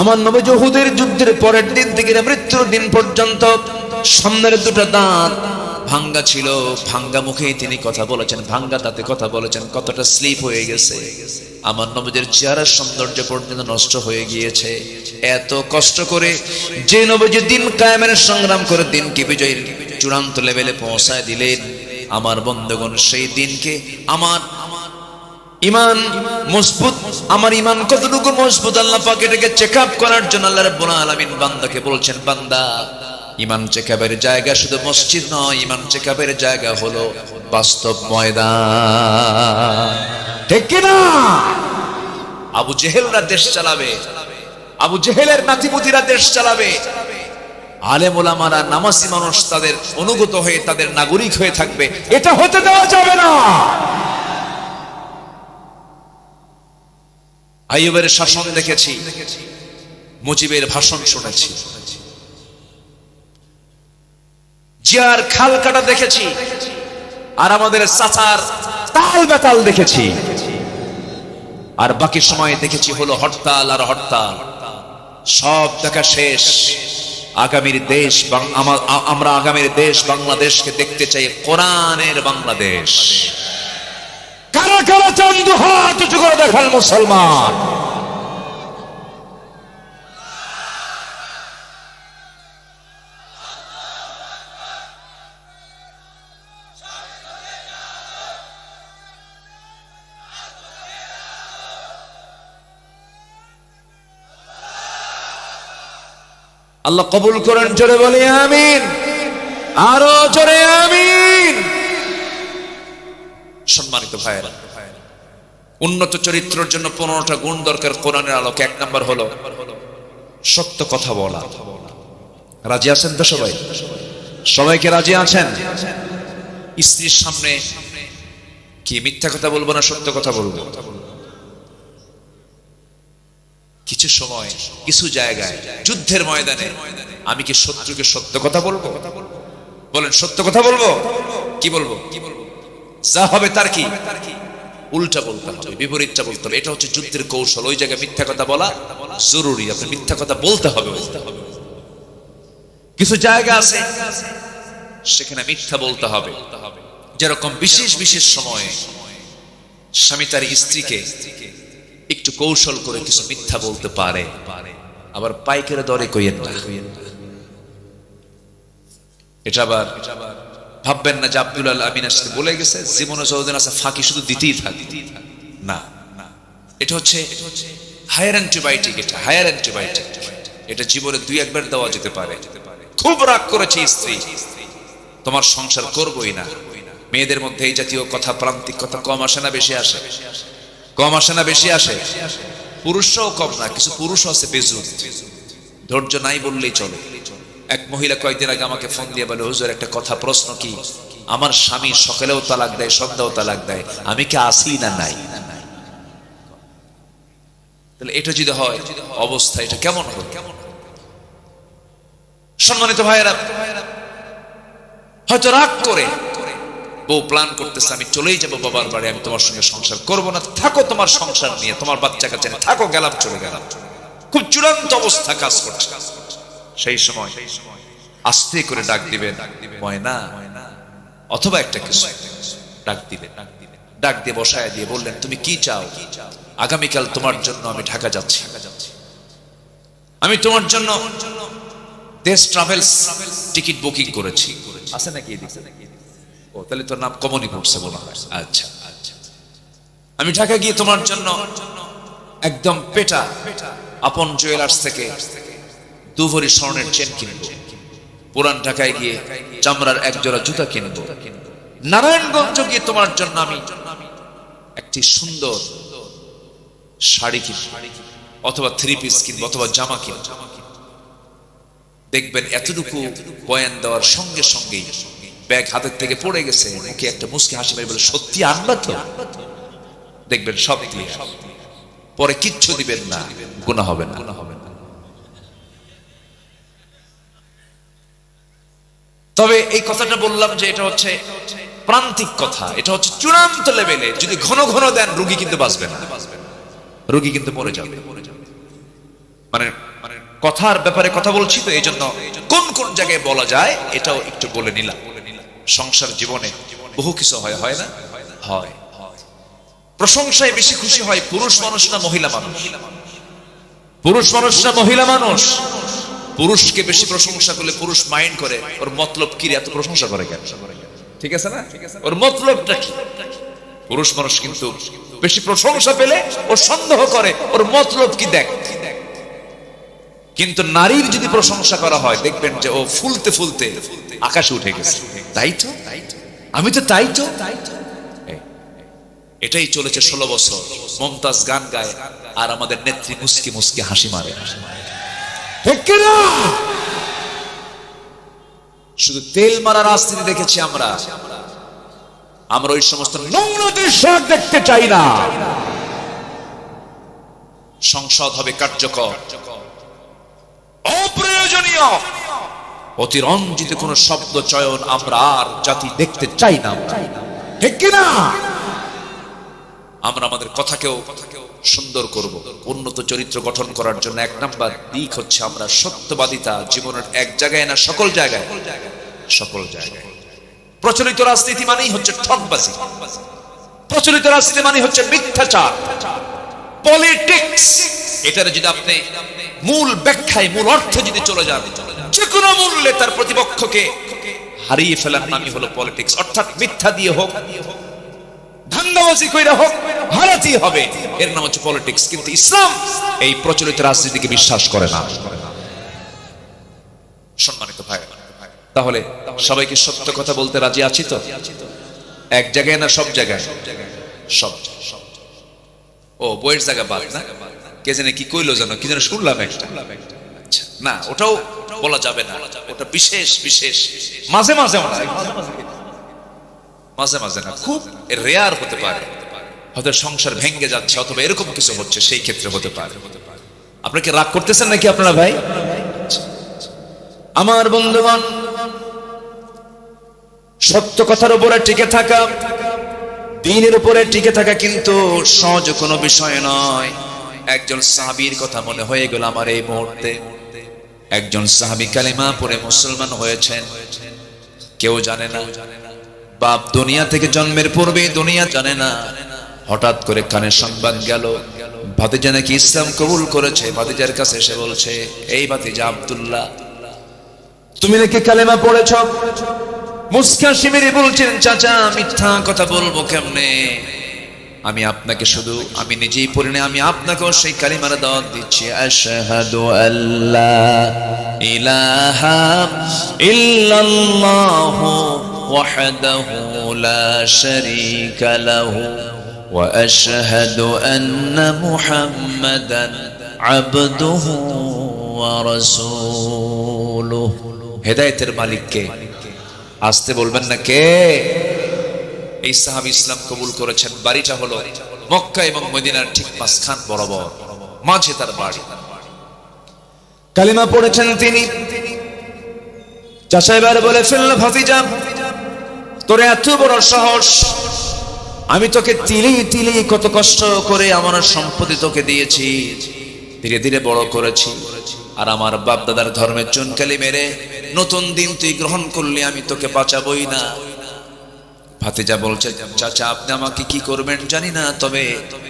আমার নবী উহুদের যুদ্ধের পরের দিন থেকে মৃত্যুর দিন পর্যন্ত সামনের দুটো দাঁত ভাঙ্গা ছিল, ভাঙ্গা মুখেই তিনি কথা বলেছেন, ভাঙ্গা দাঁতে কথা বলেছেন। কতটা স্লিপ হয়ে গেছে, আমার নবীর চেহারার সৌন্দর্য পর্যন্ত নষ্ট হয়ে গিয়েছে। এত কষ্ট করে যে নবীজি দিন কায়েমের সংগ্রাম করে দিনকে বিজয়ের চূড়ান্ত লেভেলে পৌঁছায় দিলেন, আমার বন্ধুগণ, সেই দিনকে আমার ইমান মজবুত, আমার ইমান কতটুকু মজবুত আল্লাহ পাক এটাকে চেক আপ করার জন্য আল্লাহ রাব্বুল আলামিন বান্দাকে বলছেন, বান্দা, ইমান চেকআপের জায়গা শুধু মসজিদ নয়, ইমান চেকআপের জায়গা হলো বাস্তব ময়দান। ঠিক কি না? আবু জেহেলরা দেশ চালাবে, আবু জেহেলের নাতিপুতিরা দেশ চালাবে, আলেম ওলামারা, নামাজি মানুষ তাদের অনুগত হয়ে তাদের নাগরিক হয়ে থাকবে। এটা হতে দেওয়া যাবে না। আইয়ুবের শাসন দেখেছি, মুজিবের ভাষণ শুনেছি, জিয়ার খাল কাটা দেখেছি, আর আমাদের চাচার তাল বেতাল দেখেছি, আর বাকি সময় দেখেছি হলো হরতাল আর হরতাল। সব দেখা শেষ। আগামীর দেশ, আমরা আগামীর দেশ বাংলাদেশকে দেখতে চাই কোরআনের বাংলাদেশ। কারা কারা চান দু হাত উঁচু করে দেখান মুসলমান। আল্লাহ কবুল করেন, জোরে বলি আমিন, আরো জোরে আমিন। সম্মানিত ভাইয়েরা, উন্নত চরিত্রের জন্য 15টা গুণ দরকার কোরআনের আলোকে। 1 নাম্বার হলো সত্য কথা বলা। রাজি আছেন তো সবাই? সবাইকে রাজি আছেন? স্ত্রীর সামনে কি মিথ্যা কথা বলবো না সত্য কথা বলবো? কিছু সময় কিছু জায়গায় যুদ্ধের ময়দানে আমি কি শত্রুকে সত্য কথা বলবো? বলেন, সত্য কথা বলবো? কি বলবো? যা হবে তার কি উল্টা বলতে হবে, বিপরীতটা বলতে হবে। এটা হচ্ছে যুদ্ধের কৌশল। ওই জায়গায় মিথ্যা কথা বলা জরুরি, আপনি মিথ্যা কথা বলতে হবে। কিছু জায়গা আছে সেখানে মিথ্যা বলতে হবে। যেরকম বিশেষ বিশেষ সময়ে স্বামী তার স্ত্রীকে একটু কৌশল করে কিছু মিথ্যা বলতে পারে, আবার পাইকারি দরে কইয়েন না। এটা আবার ভাববেন না যে আব্দুল আমিন আজকে বলে গেছে জীবনে যতদিন আছে ফাঁকি শুধু দিতেই থাকি, না। এটা হচ্ছে হায়ার অ্যান্টিবায়োটিক। এটা হায়ার অ্যান্টিবায়োটিক। এটা জীবনে 2-1 বার দেওয়া যেতে পারে। খুব রাগ করেছে স্ত্রী, তোমার সংসার করবই না। মেয়েদের মধ্যে এই জাতীয় কথা, প্রান্তিক কথা কম আসে না বেশি আসে? কম আসে না বেশি আসে? পুরুষরাও কম না, কিছু পুরুষ আছে বেজুত, ধৈর্য নাই বললেই চলে। এক মহিলা কয়েকদিন আগে আমাকে ফোন দিয়ে বলে, হুজুর একটা কথা, প্রশ্ন কি, আমার স্বামী সকালেও তালাক দেয়, সন্ধ্যাও তালাক দেয়, আমি কি আসি না নাই? তাহলে এটা যদি হয় অবস্থা এটা কেমন হবে? সম্মানিত ভাইয়েরা, হয়তো রাগ করে বউ প্ল্যান করতেছে আমি চলেই যাবো বাবার বাড়ি, আমি তোমার সঙ্গে সংসার করবো না, থাকো তোমার সংসার নিয়ে, তোমার বাচ্চা কাচ্চা নিয়ে থাকো, গেলাম চলে গেলাম। খুব চূড়ান্ত অবস্থা কাজ করছে। সেই সময় আস্তে করে ডাক দিবেন, ময়না, অথবা একটা কিছু ডাক দিবেন, ডাক দিয়ে বসায় দিয়ে বললেন, তুমি কি চাও? আগামীকাল তোমার জন্য আমি ঢাকা যাচ্ছি, আমি তোমার জন্য দেশ ট্রাভেলস টিকিট বুকিং করেছি। আছে নাকি? ও, তাহলে তোর নাম কমনই পড়ছে মনে হয়। আচ্ছা, আমি ঢাকা গিয়ে তোমার জন্য একদম পেটা আপন জুয়েলার্স থেকে 2 ভরি স্বর্ণের চেন কিনবো, পুরান ঢাকায় গিয়ে চামড়ার 1 জোড়া জুতা কিনবো, নারায়ণগঞ্জ গিয়ে তোমার জন্য আমি একটি সুন্দর শাড়ি কিনবো, অথবা 3 পিস কিনবো, অথবা জামা কিনবো। দেখবেন এতটুকু বয়ান দেওয়ার সঙ্গে সঙ্গেই ব্যাগ হাতের থেকে পড়ে গেছে, মুখে একটা মুস্কি হাসি মেরে বলে, সত্যি আনবা তো? দেখবেন সব ক্লিয়ার। পরে কিচ্ছু দিবেন না, গুনাহ হবে না। তবে এই কথাটা বললাম যে এটা হচ্ছে প্রান্তিক কথা, এটা হচ্ছে চূড়ান্ত লেভেলে। যদি ঘন ঘন দেন, রোগী কিন্তু বাঁচবে না, রোগী কিন্তু মরে যাবে। মানে কথার ব্যাপারে কথা বলছি তো, এই জন্য কোন কোন জায়গায় বলা যায় এটাও একটু বলে নিলাম। সংসার জীবনে বহু কিছু হয়, হয় না? হয়। প্রশংসায় বেশি খুশি হয় পুরুষ মানুষ না মহিলা মানুষ? পুরুষ মানুষ না মহিলা মানুষ? পুরুষকে বেশি প্রশংসা করলে পুরুষ মাইন্ড করে, ওর মতলব কি রে, এত প্রশংসা করে কেন? ঠিক আছে না? ওর মতলবটা কি? পুরুষ মানুষ কিন্তু বেশি প্রশংসা পেলে ও সন্দেহ করে, ওর মতলব কি দেখ। কিন্তু নারীর যদি প্রশংসা করা হয়, দেখবেন যে ও ফুলতে ফুলতে আকাশে উঠে গেছে। তাই তো, আমি তো তাই তো। এটাই চলেছে 16 বছর। মমতাজ গান গায় আর আমাদের নেত্রী মুস্কি মুস্কি হাসি মারে। শুধু তেল মারা রাজনীতি দেখেছি আমরা। আমরা ওই সমস্ত নোংরা দৃশ্য দেখতে চাই না। সংসদ হবে কার্যকর, অপ্রয়োজনীয় অতিরঞ্জিত কোন শব্দ চয়ন আমরা আর জাতি দেখতে চাই না। ঠিক কিনা? আমরা আমাদের কথাকেও সুন্দর করব। উন্নত চরিত্র গঠন করার জন্য 1 নাম্বার দিক হচ্ছে আমরা সত্যবাদিতা জীবনের এক জায়গায় না, সকল জায়গায়, সকল জায়গায়। প্রচলিত রাজনীতি মানেই হচ্ছে ঠকবাজি, প্রচলিত রাজনীতি মানে হচ্ছে মিথ্যাচার, পলিটিক্স। এটার যদি আপনি মূল ব্যাখ্যায়, মূল অর্থে যদি চলে যান, যে কোনো মূল্যে তার প্রতিপক্ষকে হারিয়ে ফেলার নামই হলো পলিটিক্স। অর্থাৎ মিথ্যা দিয়ে হোক, ধান্দাবাজি কইরা হোক, হারাতেই হবে, এর নাম হচ্ছে পলিটিক্স। কিন্তু ইসলাম এই প্রচলিত রাজনীতিকে বিশ্বাস করে না। সম্মানিত ভাই, তাহলে সবাইকে সত্য কথা বলতে রাজি আছি তো? এক জায়গায় না সব জায়গায়? সব। ও বইয়ের জায়গা বাদ না? কে জানে কি কইলো জানো, কি যেন শুনলাম একটা। আচ্ছা, না ওটাও বলা যাবে না, ওটা বিশেষ বিশেষ মাঝে মাঝে মাঝে মাঝে না, খুব রেয়ার হতে পারে, হয়তো সংসার ভেঙে যাচ্ছে অথবা এরকম কিছু হচ্ছে, সেই ক্ষেত্রে হতে পারে। আপনারা কি রাগ করতেছেন নাকি আপনারা ভাই? আমার বন্ধুগণ, সত্য কথার উপরে টিকে থাকা, দ্বীনের উপরে টিকে থাকা কিন্তু সহজ কোনো বিষয় নয়। একজন সাহাবীর কথা মনে হয়ে গেল আমার এই মুহূর্তে। একজন সাহাবী কালেমা পড়ে মুসলমান হয়েছেন, কেউ জানে না। বাপ দুনিয়া থেকে জন্মের পূর্বে দুনিয়া জানে না, হঠাৎ করে কানে সংবাদ গেল ভাতিজা নাকি ইসলাম কবুল করেছে। ভাতিজার কাছে এসে বলছে, এই ভাতিজা আব্দুল্লাহ, তুমি নাকি কালেমা পড়েছ? মুস্কা শিবিরে বলছেন, চাচা মিথ্যা কথা বলবো কেমনে, আমি আপনাকে শুধু, আমি নিজেই পড়ি না, আমি আপনাকেও সেই কালিমার দাওয়াত দিচ্ছি। আশহাদু আল্লা ইলাহা ইল্লাল্লাহু ওয়াহদাহু লা শারীকা লাহু ওয়া আশহাদু আন্না মুহাম্মাদান আবদুহু ওয়া রাসূলুহু। হেদায়েতের মালিক কে? আসতে বলবেন না কে? এই সাহাবী ইসলাম কবুল করেছেন। বাড়িটা হলো মক্কা এবং মদিনার ঠিক মাঝখান বরাবর, মাঝে তার বাড়ি। কালিমা পড়েছেন তিনি। চাচা এবার বলে ফেলল, ভাতিজা তোর এত বড় সাহস, আমি তোকে তিলি তিলি কত কষ্ট করে আমার সম্পত্তি তোকে দিয়েছি, ধীরে ধীরে বড় করেছি, আর আমার বাপ দাদার ধর্মের চুনকালি মেরে নতুন দিন তুই গ্রহণ করলি, আমি তোকে বাঁচাবই না। ভাতিজা বলছে, চাচা আপনি আমাকে কি করবেন জানি না, তবে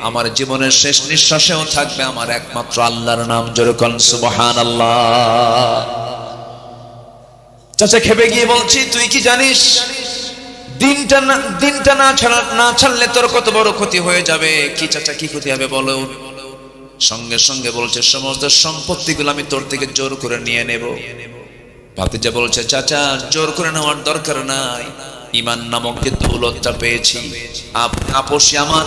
আমার জীবনের শেষ নিঃশ্বাসেও থাকবে আমার একমাত্র আল্লাহর নাম। জোরে কোন সুবহানাল্লাহ। চাচা খেপে গিয়ে বলছি, তুই কি জানিস দিনটা না ছাড়লে তোর কত বড় ক্ষতি হয়ে যাবে? কি চাচা, কি ক্ষতি হবে বলো? সঙ্গে সঙ্গে বলছে, সমস্ত সম্পত্তিগুলো আমি তোর থেকে জোর করে নিয়ে নেব। ভাতিজা বলছে, চাচা জোর করে নেওয়ার দরকার নাই, ঈমান নামক যে দৌলতটা পেয়েছি, আপসি আমার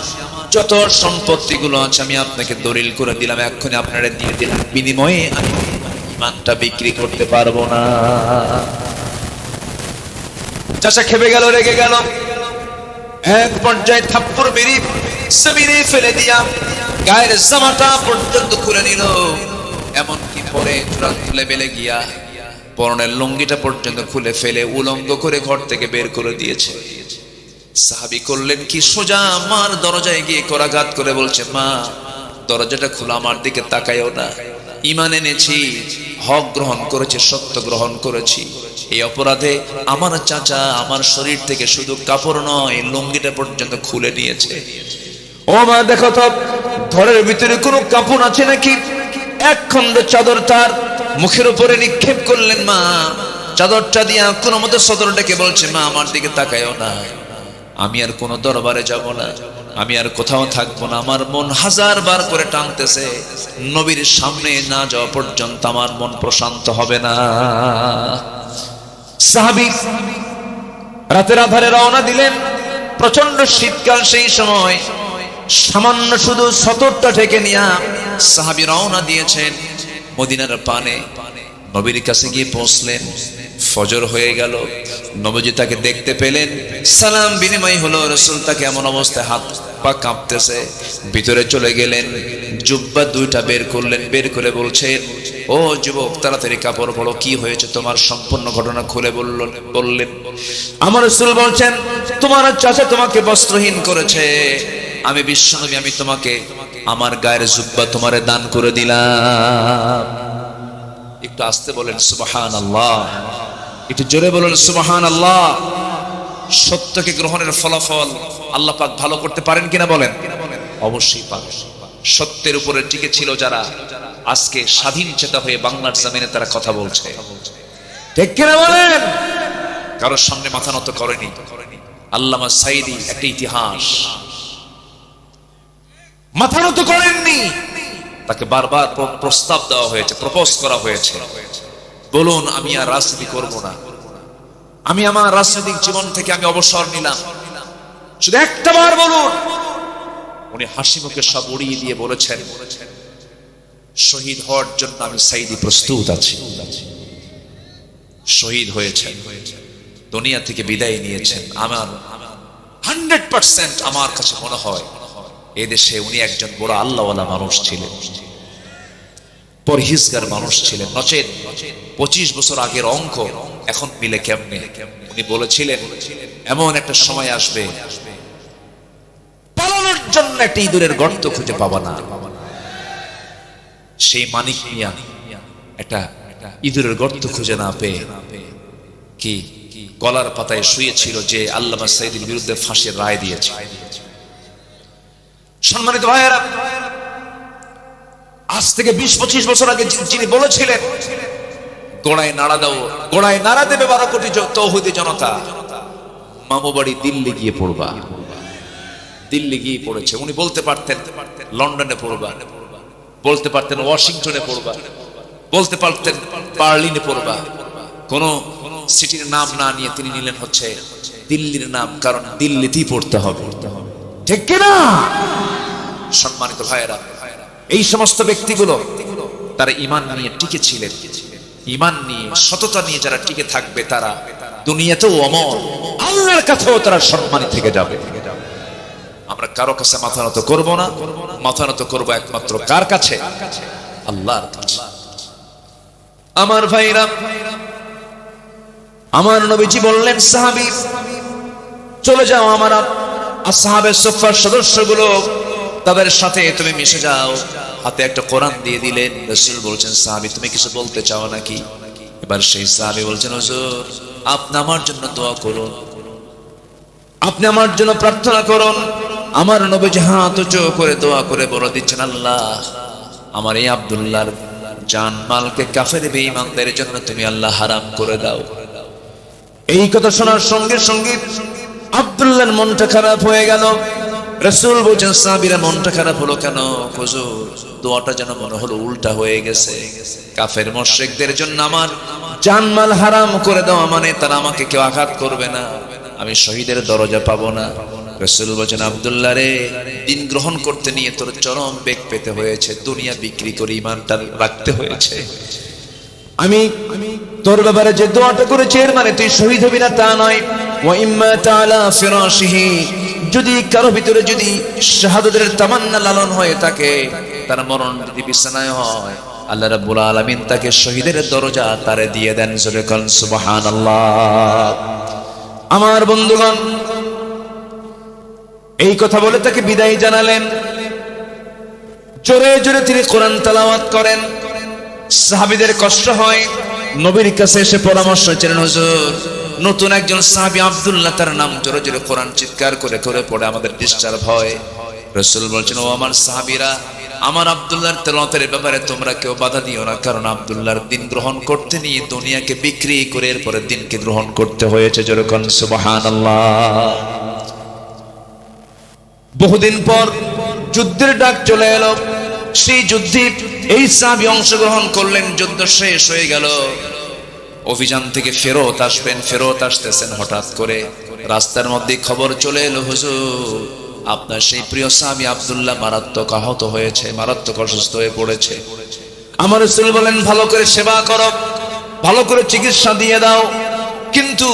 যত সম্পত্তিগুলো আছে আমি আপনাকে দলিল করে দিলাম, এক্ষুনি আপনারা দিয়ে দিলাম, বিনিময়ে আমি ঈমানটা বিক্রি করতে পারবো না। চাচা খেপে গেল, রেগে গেল, এক পর্যায়ে থাপ্পড় মেরে জমিনে ফেলে দিয়া গায়ের জামাটা পর্যন্ত খুলে নিল, এমনকি পরে চূড়ান্ত লেভেলে গিয়া পরনের লুঙ্গিটা পর্যন্ত খুলে ফেলে উলঙ্গ করে ঘর থেকে বের করে দিয়েছে। সাহাবী করলেন কি, সোজা মার দরজায় গিয়ে করাঘাত করে বলছে, মা দরজাটা খোলা, আমার দিকে তাকায়ও না, ঈমান এনেছি, হক গ্রহণ করেছি, সত্য গ্রহণ করেছি, এই অপরাধে আমার চাচা আমার শরীর থেকে শুধু কাপড় নয় লুঙ্গিটা পর্যন্ত খুলে নিয়েছে। ও মা দেখো তো ঘরের ভিতরে কোনো কাপড় আছে নাকি? এক খন্ড চাদর তার মুখের উপরে নিক্ষেপ করলেন। মা চাদরটা দিয়া কোনো মতো সদর ডেকে বলছে, মা আমার দিকে তাকায়ও না, আমি আর কোনো দরবারে যাব না, আমি আর কোথাও থাকবো না, আমার মন হাজার বার করে টানতেছে, নবীর সামনে না যাওয়া পর্যন্ত আমার মন প্রশান্ত হবে না। সাহাবী রাতের আধারে রওনা দিলেন, প্রচন্ড শীতকাল, সেই সময় সামান্য শুধু সতরটা ঢেকে নিয়া সাহাবী রওনা দিয়েছেন মদিনার পানে। নবীর কাছে গিয়ে পৌঁছলেন, ফজর হয়ে গেল, নবীজি তাকে দেখতে পেলেন, সালাম বিনিময় হলো। রাসূল তাকে এমন অবস্থায় হাত পা কাঁপতেছে, ভিতরে চলে গেলেন, জুব্বা দুইটা বের করলেন, বের করে বলছেন, ও যুবক তাড়াতাড়ি কাপড় পরো, কি হয়েছে তোমার? সম্পূর্ণ ঘটনা খুলে বললেন। আমার রাসূল বলছেন, তোমার চাচা তোমাকে বস্ত্রহীন করেছে, আমি বিশ্বনবী, আমি তোমাকে আমার গায়ের জুব্বা তোমারে দান করে দিলাম। একটু আস্তে বলেন সুবহানাল্লাহ, একটু জোরে বলেন সুবহানাল্লাহ। সত্যকে গ্রহণের ফলাফল আল্লাহ পাক ভালো করতে পারেন কিনা বলেন? অবশ্যই পারেন। সত্যের উপরে টিকে ছিল যারা, আজকে স্বাধীন চেতা হয়ে বাংলার জমিনে তারা কথা বলছে, ঠিক কিনা বলেন? কারোর সামনে মাথা নত করেনি। আল্লামা সাঈদী একটা ইতিহাস, মাথা নত করেননি, তাকে বারবার প্রস্তাব দেওয়া হয়েছে, প্রপোজ করা হয়েছে, বলুন আমি আর রাজনীতি করব না, আমি আমার রাজনৈতিক জীবন থেকে আমি অবসর নিলাম, শুধু একটা বার বলুন। উনি হাসি মুখে সব উড়িয়ে দিয়ে বলেছেন, শহীদ হওয়ার জন্য আমি সাইদি প্রস্তুত আছি। শহীদ হয়েছেন, দুনিয়া থেকে বিদায় নিয়েছেন। আমার 100% আমার কাছে মনে হয় এদেশে উনি একজন বড় আল্লাহওয়ালা মানুষ ছিলেন, পরহেজগার মানুষ ছিলেন। নচেত 25 বছর আগের অঙ্ক এখন মিলে কেমনে? উনি বলেছিলেন এমন একটা সময় আসবে পালানোর জন্য একটা ইঁদুরের গর্ত খুঁজে পাবা না। সেই মানিক মিয়া একটা ইঁদুরের গর্ত খুঁজে না পেয়ে কি গলার পাতায় শুয়েছিল যে আল্লামা সাইদির বিরুদ্ধে ফাঁসির রায় দিয়েছে। সম্মানিত ভাইয়েরা, আজ থেকে 20-25 বছর আগে যিনি বলেছিলেন গোড়ায় নাড়া দাও, গোড়ায় নাড়া দেবে 12 কোটি তৌহিদি জনতা, মামু বাড়ি দিল্লি গিয়ে পড়বা, দিল্লি গিয়ে পড়েছে। উনি বলতে পারতেন লন্ডনে পড়বা, বলতে পারতেন ওয়াশিংটনে পড়বা, বলতে পারতেন বার্লিনে পড়বা। কোন সিটির নাম না নিয়ে তিনি নিলেন হচ্ছে দিল্লির নাম, কারণ দিল্লিতেই পড়তে হবে, ঠিক কিনা? সম্মানিত ভাইয়েরা, এই সমস্ত ব্যক্তিগুলো তারা ঈমান নিয়ে টিকে ছিলেন। ঈমান নিয়ে, সততা নিয়ে যারা টিকে থাকবে তারা দুনিয়াতেও অমর, আল্লাহর কাছেও তারা সম্মানী থেকে যাবে। আমরা কারো কাছে মাথা নত করব না, মাথা নত করবো একমাত্র কার কাছে? আল্লাহর কাছে। আমার ভাইরা, আমার নবীজি বললেন সাহাবী চলে যাও, আমার আসহাবে সুফফার সদস্যগুলো তাদের সাথে তুমি মিশে যাও। হাতে একটা কোরআন দিয়ে দিলেন। রাসূল বলছেন সাহাবী তুমি কিছু বলতে চাও নাকি? এবার সেই সাহাবী বলছেন হুজুর আপনি আমার জন্য দোয়া করুন, আপনি আমার জন্য প্রার্থনা করুন। আমার নবীজি হাত উঁচু করে দোয়া করে বলে দিচ্ছেন আল্লাহ আমার এই আব্দুল্লাহর জান মালকে কাফের বেঈমানদের জন্য তুমি আল্লাহ হারাম করে দাও। এই কথা শোনার সঙ্গে সঙ্গে আব্দুল্লাহর মনটা খারাপ হয়ে গেল। রাসূল বলেন সাহাবীরা মনটা খারাপ হলো কেন? হুজুর দোয়াটা যেন মনে হলো উল্টা হয়ে গেছে। কাফের মুশরিকদের জন্য আমার জানমাল হারাম করে দাও মানে তারা আমাকে কেউ আঘাত করবে না, আমি শহীদের দরজা পাবো না। রাসূল বলেন আব্দুল্লাহ রে, দিন গ্রহণ করতে নিয়ে তোর চরম বেগ পেতে হয়েছে, দুনিয়া বিক্রি করে ঈমানটা রাখতে হয়েছে। আমি তোর ব্যাপারে যে দোয়াটা করেছি এর মানে তুই শহীদ হবি না তা নয়। ওয়া ইম্মা তাআলা ফিরাশিহি, যদি কারো ভিতরে যদি শাহাদাতের তামান্না লালন হয়ে থাকে, তার মরণ যদি বিছানায় হয়, আল্লাহ রাব্বুল আলামিন তাকে শহীদের দরজা তারে দিয়ে দেন। জোরে বলেন সুবহানাল্লাহ। আমার বন্ধুগণ এই কথা বলে তাকে বিদায় জানালেন। জোরে জোরে তিনি কোরআন তেলাওয়াত করেন। সাহাবীদের কষ্ট হয়, নবীর কাছে এসে পরামর্শ চাইলেন হুজুর নতুন একজন সাহাবী আব্দুল্লাহ তার নাম জোরে জোরে কোরআন চিৎকার করে করে পড়ে আমাদের ডিস্টার্ব হয়। রাসূল বলছেন ও আমার সাহাবীরা, আমার আব্দুল্লাহর তেলাওয়াতের ব্যাপারে তোমরা কেউ বাধা দিও না, কারণ আব্দুল্লাহর দিন গ্রহণ করতে নিয়ে দুনিয়াকে বিক্রি করে এরপরে দিনকে গ্রহণ করতে হয়েছে। জোরে বলেন সুবহানাল্লাহ। বহুদিন পর যুদ্ধের ডাক চলে এলো। সেই যুদ্ধে এই সাহাবী অংশগ্রহণ করলেন। যুদ্ধ শেষ হয়ে গেল, অভিযান থেকে ফেরত আসবেন, ফেরত আসতেছেন, হঠাৎ করে রাস্তার মধ্যে খবর চলে এলো হুজুর আপনার সেই প্রিয় সাহাবী আব্দুল্লাহ মারাত্মক আহত হয়েছে, মারাত্মক অসুস্থ হয়ে পড়েছে। আমার রাসূল বলেন ভালো করে সেবা করো, ভালো করে চিকিৎসা দিয়ে দাও। কিন্তু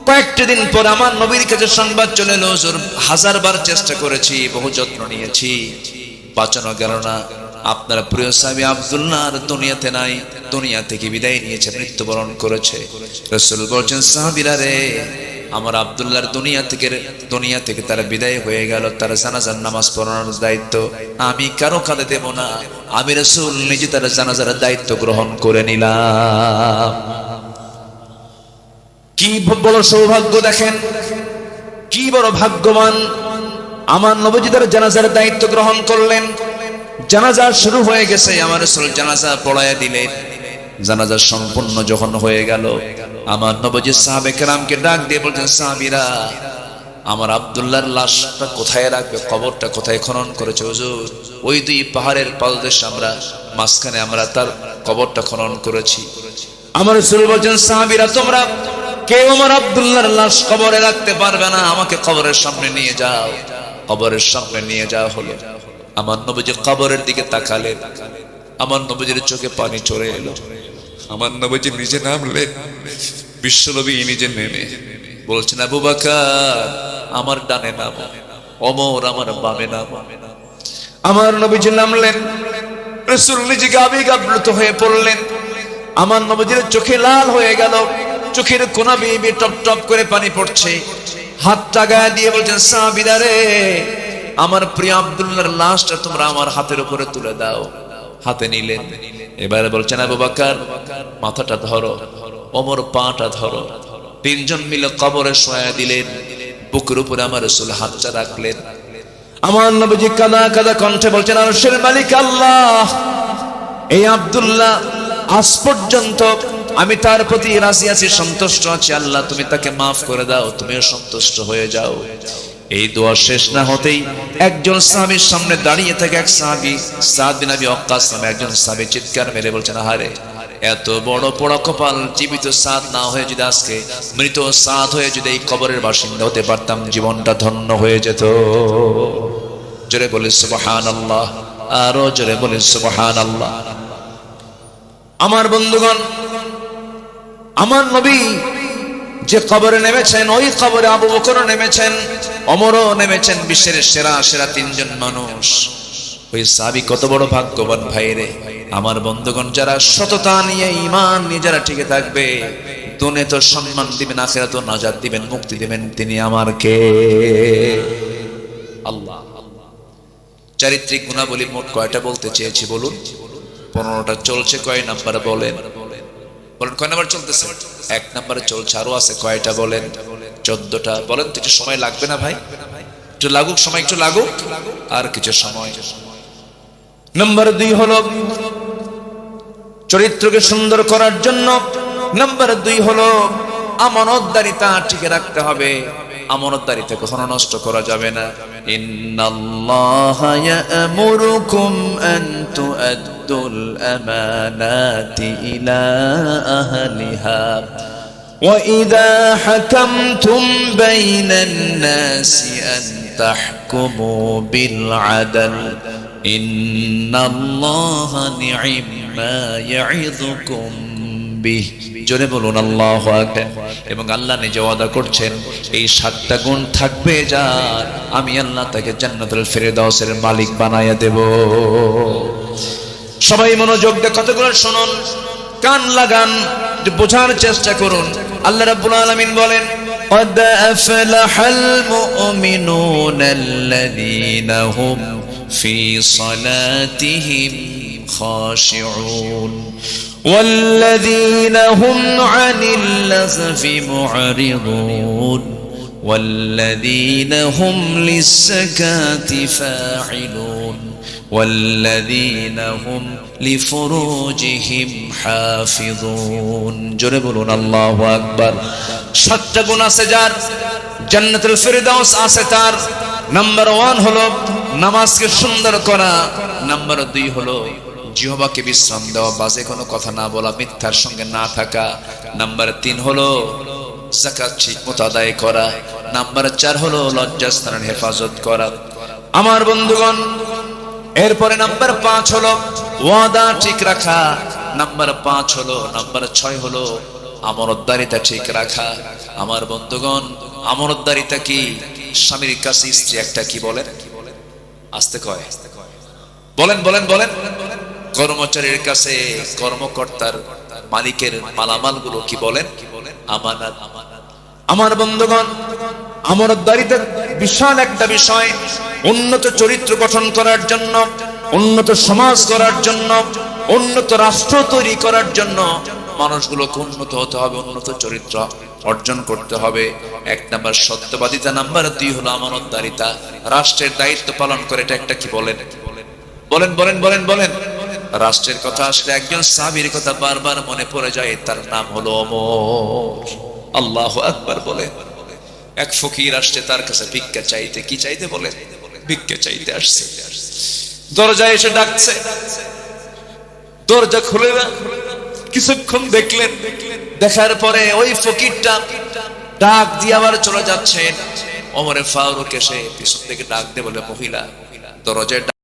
কয়েকটা দিন পর আমার নবীর কাছে সংবাদ চলে এলো হুজুর 1000 বার চেষ্টা করেছি, বহু যত্ন নিয়েছি, বাঁচানো গেল না। আপনার প্রিয় সাহাবী আব্দুল্লাহ আর দুনিয়াতে নাই, দুনিয়া থেকে বিদায় নিয়েছে, মৃত্যুবরণ করেছে। রাসূল বলেন সাহাবীরা রে, আমার আব্দুল্লাহর দুনিয়া থেকে তার বিদায় হয়ে গেল, তার জানাজার নামাজ পড়ানোর দায়িত্ব আমি কারো কাঁধে দেব না, আমি রাসূল নিজে তার জানাজার দায়িত্ব গ্রহণ করে নিলাম। কি বড় সৌভাগ্য দেখেন, কি বড় ভাগ্যবান। আমার নবীজি তার জানাজার দায়িত্ব গ্রহণ করলেন। জানাজা শুরু হয়ে গেছে, আমার রাসূল জানাজা পড়ায়া দিলেন। জানাজা সম্পূর্ণ যখন হয়ে গেল, আমার নবীজি সাহাবে কেরামকে ডাক দিয়ে বলছেন সাহাবীরা আমার আব্দুল্লাহর লাশটা কোথায় রাখবে, কবরটা কোথায় খনন করেছে হুজুর? ওই দুই পাহাড়ের পাদদেশে আমরা, মাঝখানে আমরা তার কবরটা খনন করেছি। আমার রাসূল বলেন, সাহাবীরা তোমরা কেউ আমার আব্দুল্লাহর লাশ কবরে রাখতে পারবে না, আমাকে কবরের সামনে নিয়ে যাও। কবরের সামনে নিয়ে যাওয়া হলো। আমার নবীজি কবরের দিকে তাকালেন, আমার নবীজির চোখে পানি চলে এলো। আমার নবীজি নিজে নামলেন, বিশ্বনবী নিজে নেমে বলছেন, আবু বকর আমার ডানে নামো, ওমর আমার বামে নামো। আমার নবীজি নামলেন, রাসূল নিজে আবেগ আপ্লুত হয়ে পড়লেন। আমার নবীজির চোখে লাল হয়ে গেল, চোখের কোনা বেয়ে টপ টপ করে পানি পড়ছে। হাতটা গায়ে দিয়ে বলছেন, সাহাবীরা রে, আমার প্রিয় আব্দুল্লাহর লাশটা তোমরা আমার হাতের উপরে তুলে দাও। হাতে নিলেন। এবারে বলছেন, আবু বকর মাথাটা ধরো, ওমর পাটা ধরো। তিনজন মিলে কবরে শোয়া দিলেন। বুকের উপরে আমার রাসূল হাতটা রাখলেন। আমার নবীজি কাঁদা কাঁদা কণ্ঠে বলছেন, আরশের মালিক আল্লাহ, এই আব্দুল্লাহ আজ পর্যন্ত আমি তার প্রতি রাজি আছি, সন্তুষ্ট আছি। আল্লাহ তুমি তাকে মাফ করে দাও, তুমিও সন্তুষ্ট হয়ে যাও। এই দোয়া শেষ না হতেই একজন সাহাবীর সামনে দাঁড়িয়ে থেকে এক সাহাবী, সাদ বিন আবি ওয়াক্কাস নামে একজন সাহাবী চিৎকার মেরে বলছেন, আহারে এত বড় পোড়া কপাল, জীবিত সাদ না হয়ে যদি আজকে মৃত সাদ হয়ে যদি এই কবরের বাসিন্দা হতে পারতাম, জীবনটা ধন্য হয়ে যেত। জোরে বলে সুবহানাল্লাহ, আরো জোরে বলে সুবহানাল্লাহ। আমার বন্ধুগণ, আমার নবী যে কবরে নেমেছেন, ওই কবরে আবু বকরও নেমেছেন, ওমরও নেমেছেন, বিশ্বের সেরা সেরা তিনজন মানুষ। ওই সাহাবী কত বড় ভাগ্যবান ভাইরে। আমার বন্ধুগণ, যারা সততা নিয়ে, ঈমান নিয়ে যারা টিকে থাকবে, দুনিয়াতে তো সম্মান দিবেন, আখিরাতেও নাজাত দিবেন, মুক্তি দিবেন, তিনি আমার কে? আল্লাহ। চারিত্রিক গুণাবলী মোট কয়টা বলতে চেয়েছি বলুন? 15টা চলছে, কয় নাম্বার বলেন? বলেন কয় নাম্বার চলতেছে? 1 নাম্বারে চলছে, আরো আছে কয়টা বলেন? 14টা। বলেন তো, একটু সময় লাগবে না ভাই? একটু লাগুক সময়, একটু লাগুক, আর কিছু সময়। নাম্বার 2 হলো চরিত্রকে সুন্দর করার জন্য। নাম্বার 2 হলো আমানতদারিতা টিকে রাখতে হবে। আমানতদারিতা কখনো নষ্ট করা যাবে না। ইন্নাল্লাহা ইয়া'মুরুকুম আন তু'আদ্দুল আমানাতি ইলা আহলিহা ওয়া ইযা হাকামতুম বাইনান নাসি আন তাহকুমু বিল আদল ইন্নাল্লাহা নি'মা ইয়া'ইযুকুম বিহ। জোরে বলুন আল্লাহু আকবার। এবং আল্লাহ নিজে ওয়াদা করছেন, এই 7টা গুণ থাকবে যার, আমি আল্লাহ তাকে জান্নাতুল ফেরদাউসের মালিক বানায়া দেব। সবাই মনোযোগ দিয়ে কতগুলো শুনুন, কান লাগান, বোঝার চেষ্টা করুন। আল্লাহ রাব্বুল আলামিন বলেন, قد أفلح المؤمنون الذين هم في صلاتهم خاشعون والذين هم عن اللغو معرضون والذين هم للزكاة فاعلون والذين هم لفروجهم حافظون। জোরে বলুন আল্লাহু আকবার। 7টা গুণ আছে যার, জান্নাতুল ফেরদাউস আছে তার। নাম্বার 1 হলো নামাজকে সুন্দর করা। নাম্বার 2 হলো জিহ্বাকে বিশ্রাম দেওয়া, বাজে কোনো কথা না বলা, মিথ্যার সঙ্গে না থাকা। নাম্বার 3 হলো যাকাত ঠিকমতো আদায় করা। নাম্বার 4 হলো লজ্জাস্থানের হেফাজত করা। আমার বন্ধুগণ, এরপরে নাম্বার 5 হলো ওয়াদা ঠিক রাখা। নাম্বার 5 হলো, নাম্বার 6 হলো আমানতদারিতা ঠিক রাখা। আমার বন্ধুগণ, আমানতদারিতা কি? স্বামীর কাছে স্ত্রী একটা কি বলেন? আস্তে কয়, বলেন বলেন বলেন। কর্মচারীর কাছে কর্মকর্তার, মালিকের মালামালগুলো কি বলেন? আমানত। আমার বন্ধুগণ, আমানতদারিতা বিশাল একটা বিষয়। উন্নত চরিত্র গঠন করার জন্য, উন্নত সমাজ করার জন্য, উন্নত রাষ্ট্র তৈরি করার জন্য মানুষগুলোকে উন্নত হতে হবে, উন্নত চরিত্র অর্জন করতে হবে। 1 নাম্বার সত্যবাদিতা, নাম্বার 2 হলো আমানতদারিতা। রাষ্ট্রের দায়িত্ব পালন করে, এটা একটা কি বলেন? বলেন বলেন বলেন বলেন। রাষ্ট্রের কথা আসলে একজন সাহাবীর কথা বারবার মনে পড়ে যায়, তার নাম হলো ওমর। আল্লাহু আকবার বলে। এক ফকির আসছে তার কাছে ভিক্ষা চাইতে। কি চাইতে বলে? ভিক্ষা চাইতে আসছে। দরজায় এসে ডাকছে, দরজা খুলে না। কিছুক্ষণ দেখলেন, দেখার পরে ওই ফকিরটা ডাক দিয়ে আবার চলে যাচ্ছেন। ওমরে ফারুক এসে পিছন থেকে ডাক দিয়ে বলে, মহিলা দরজায়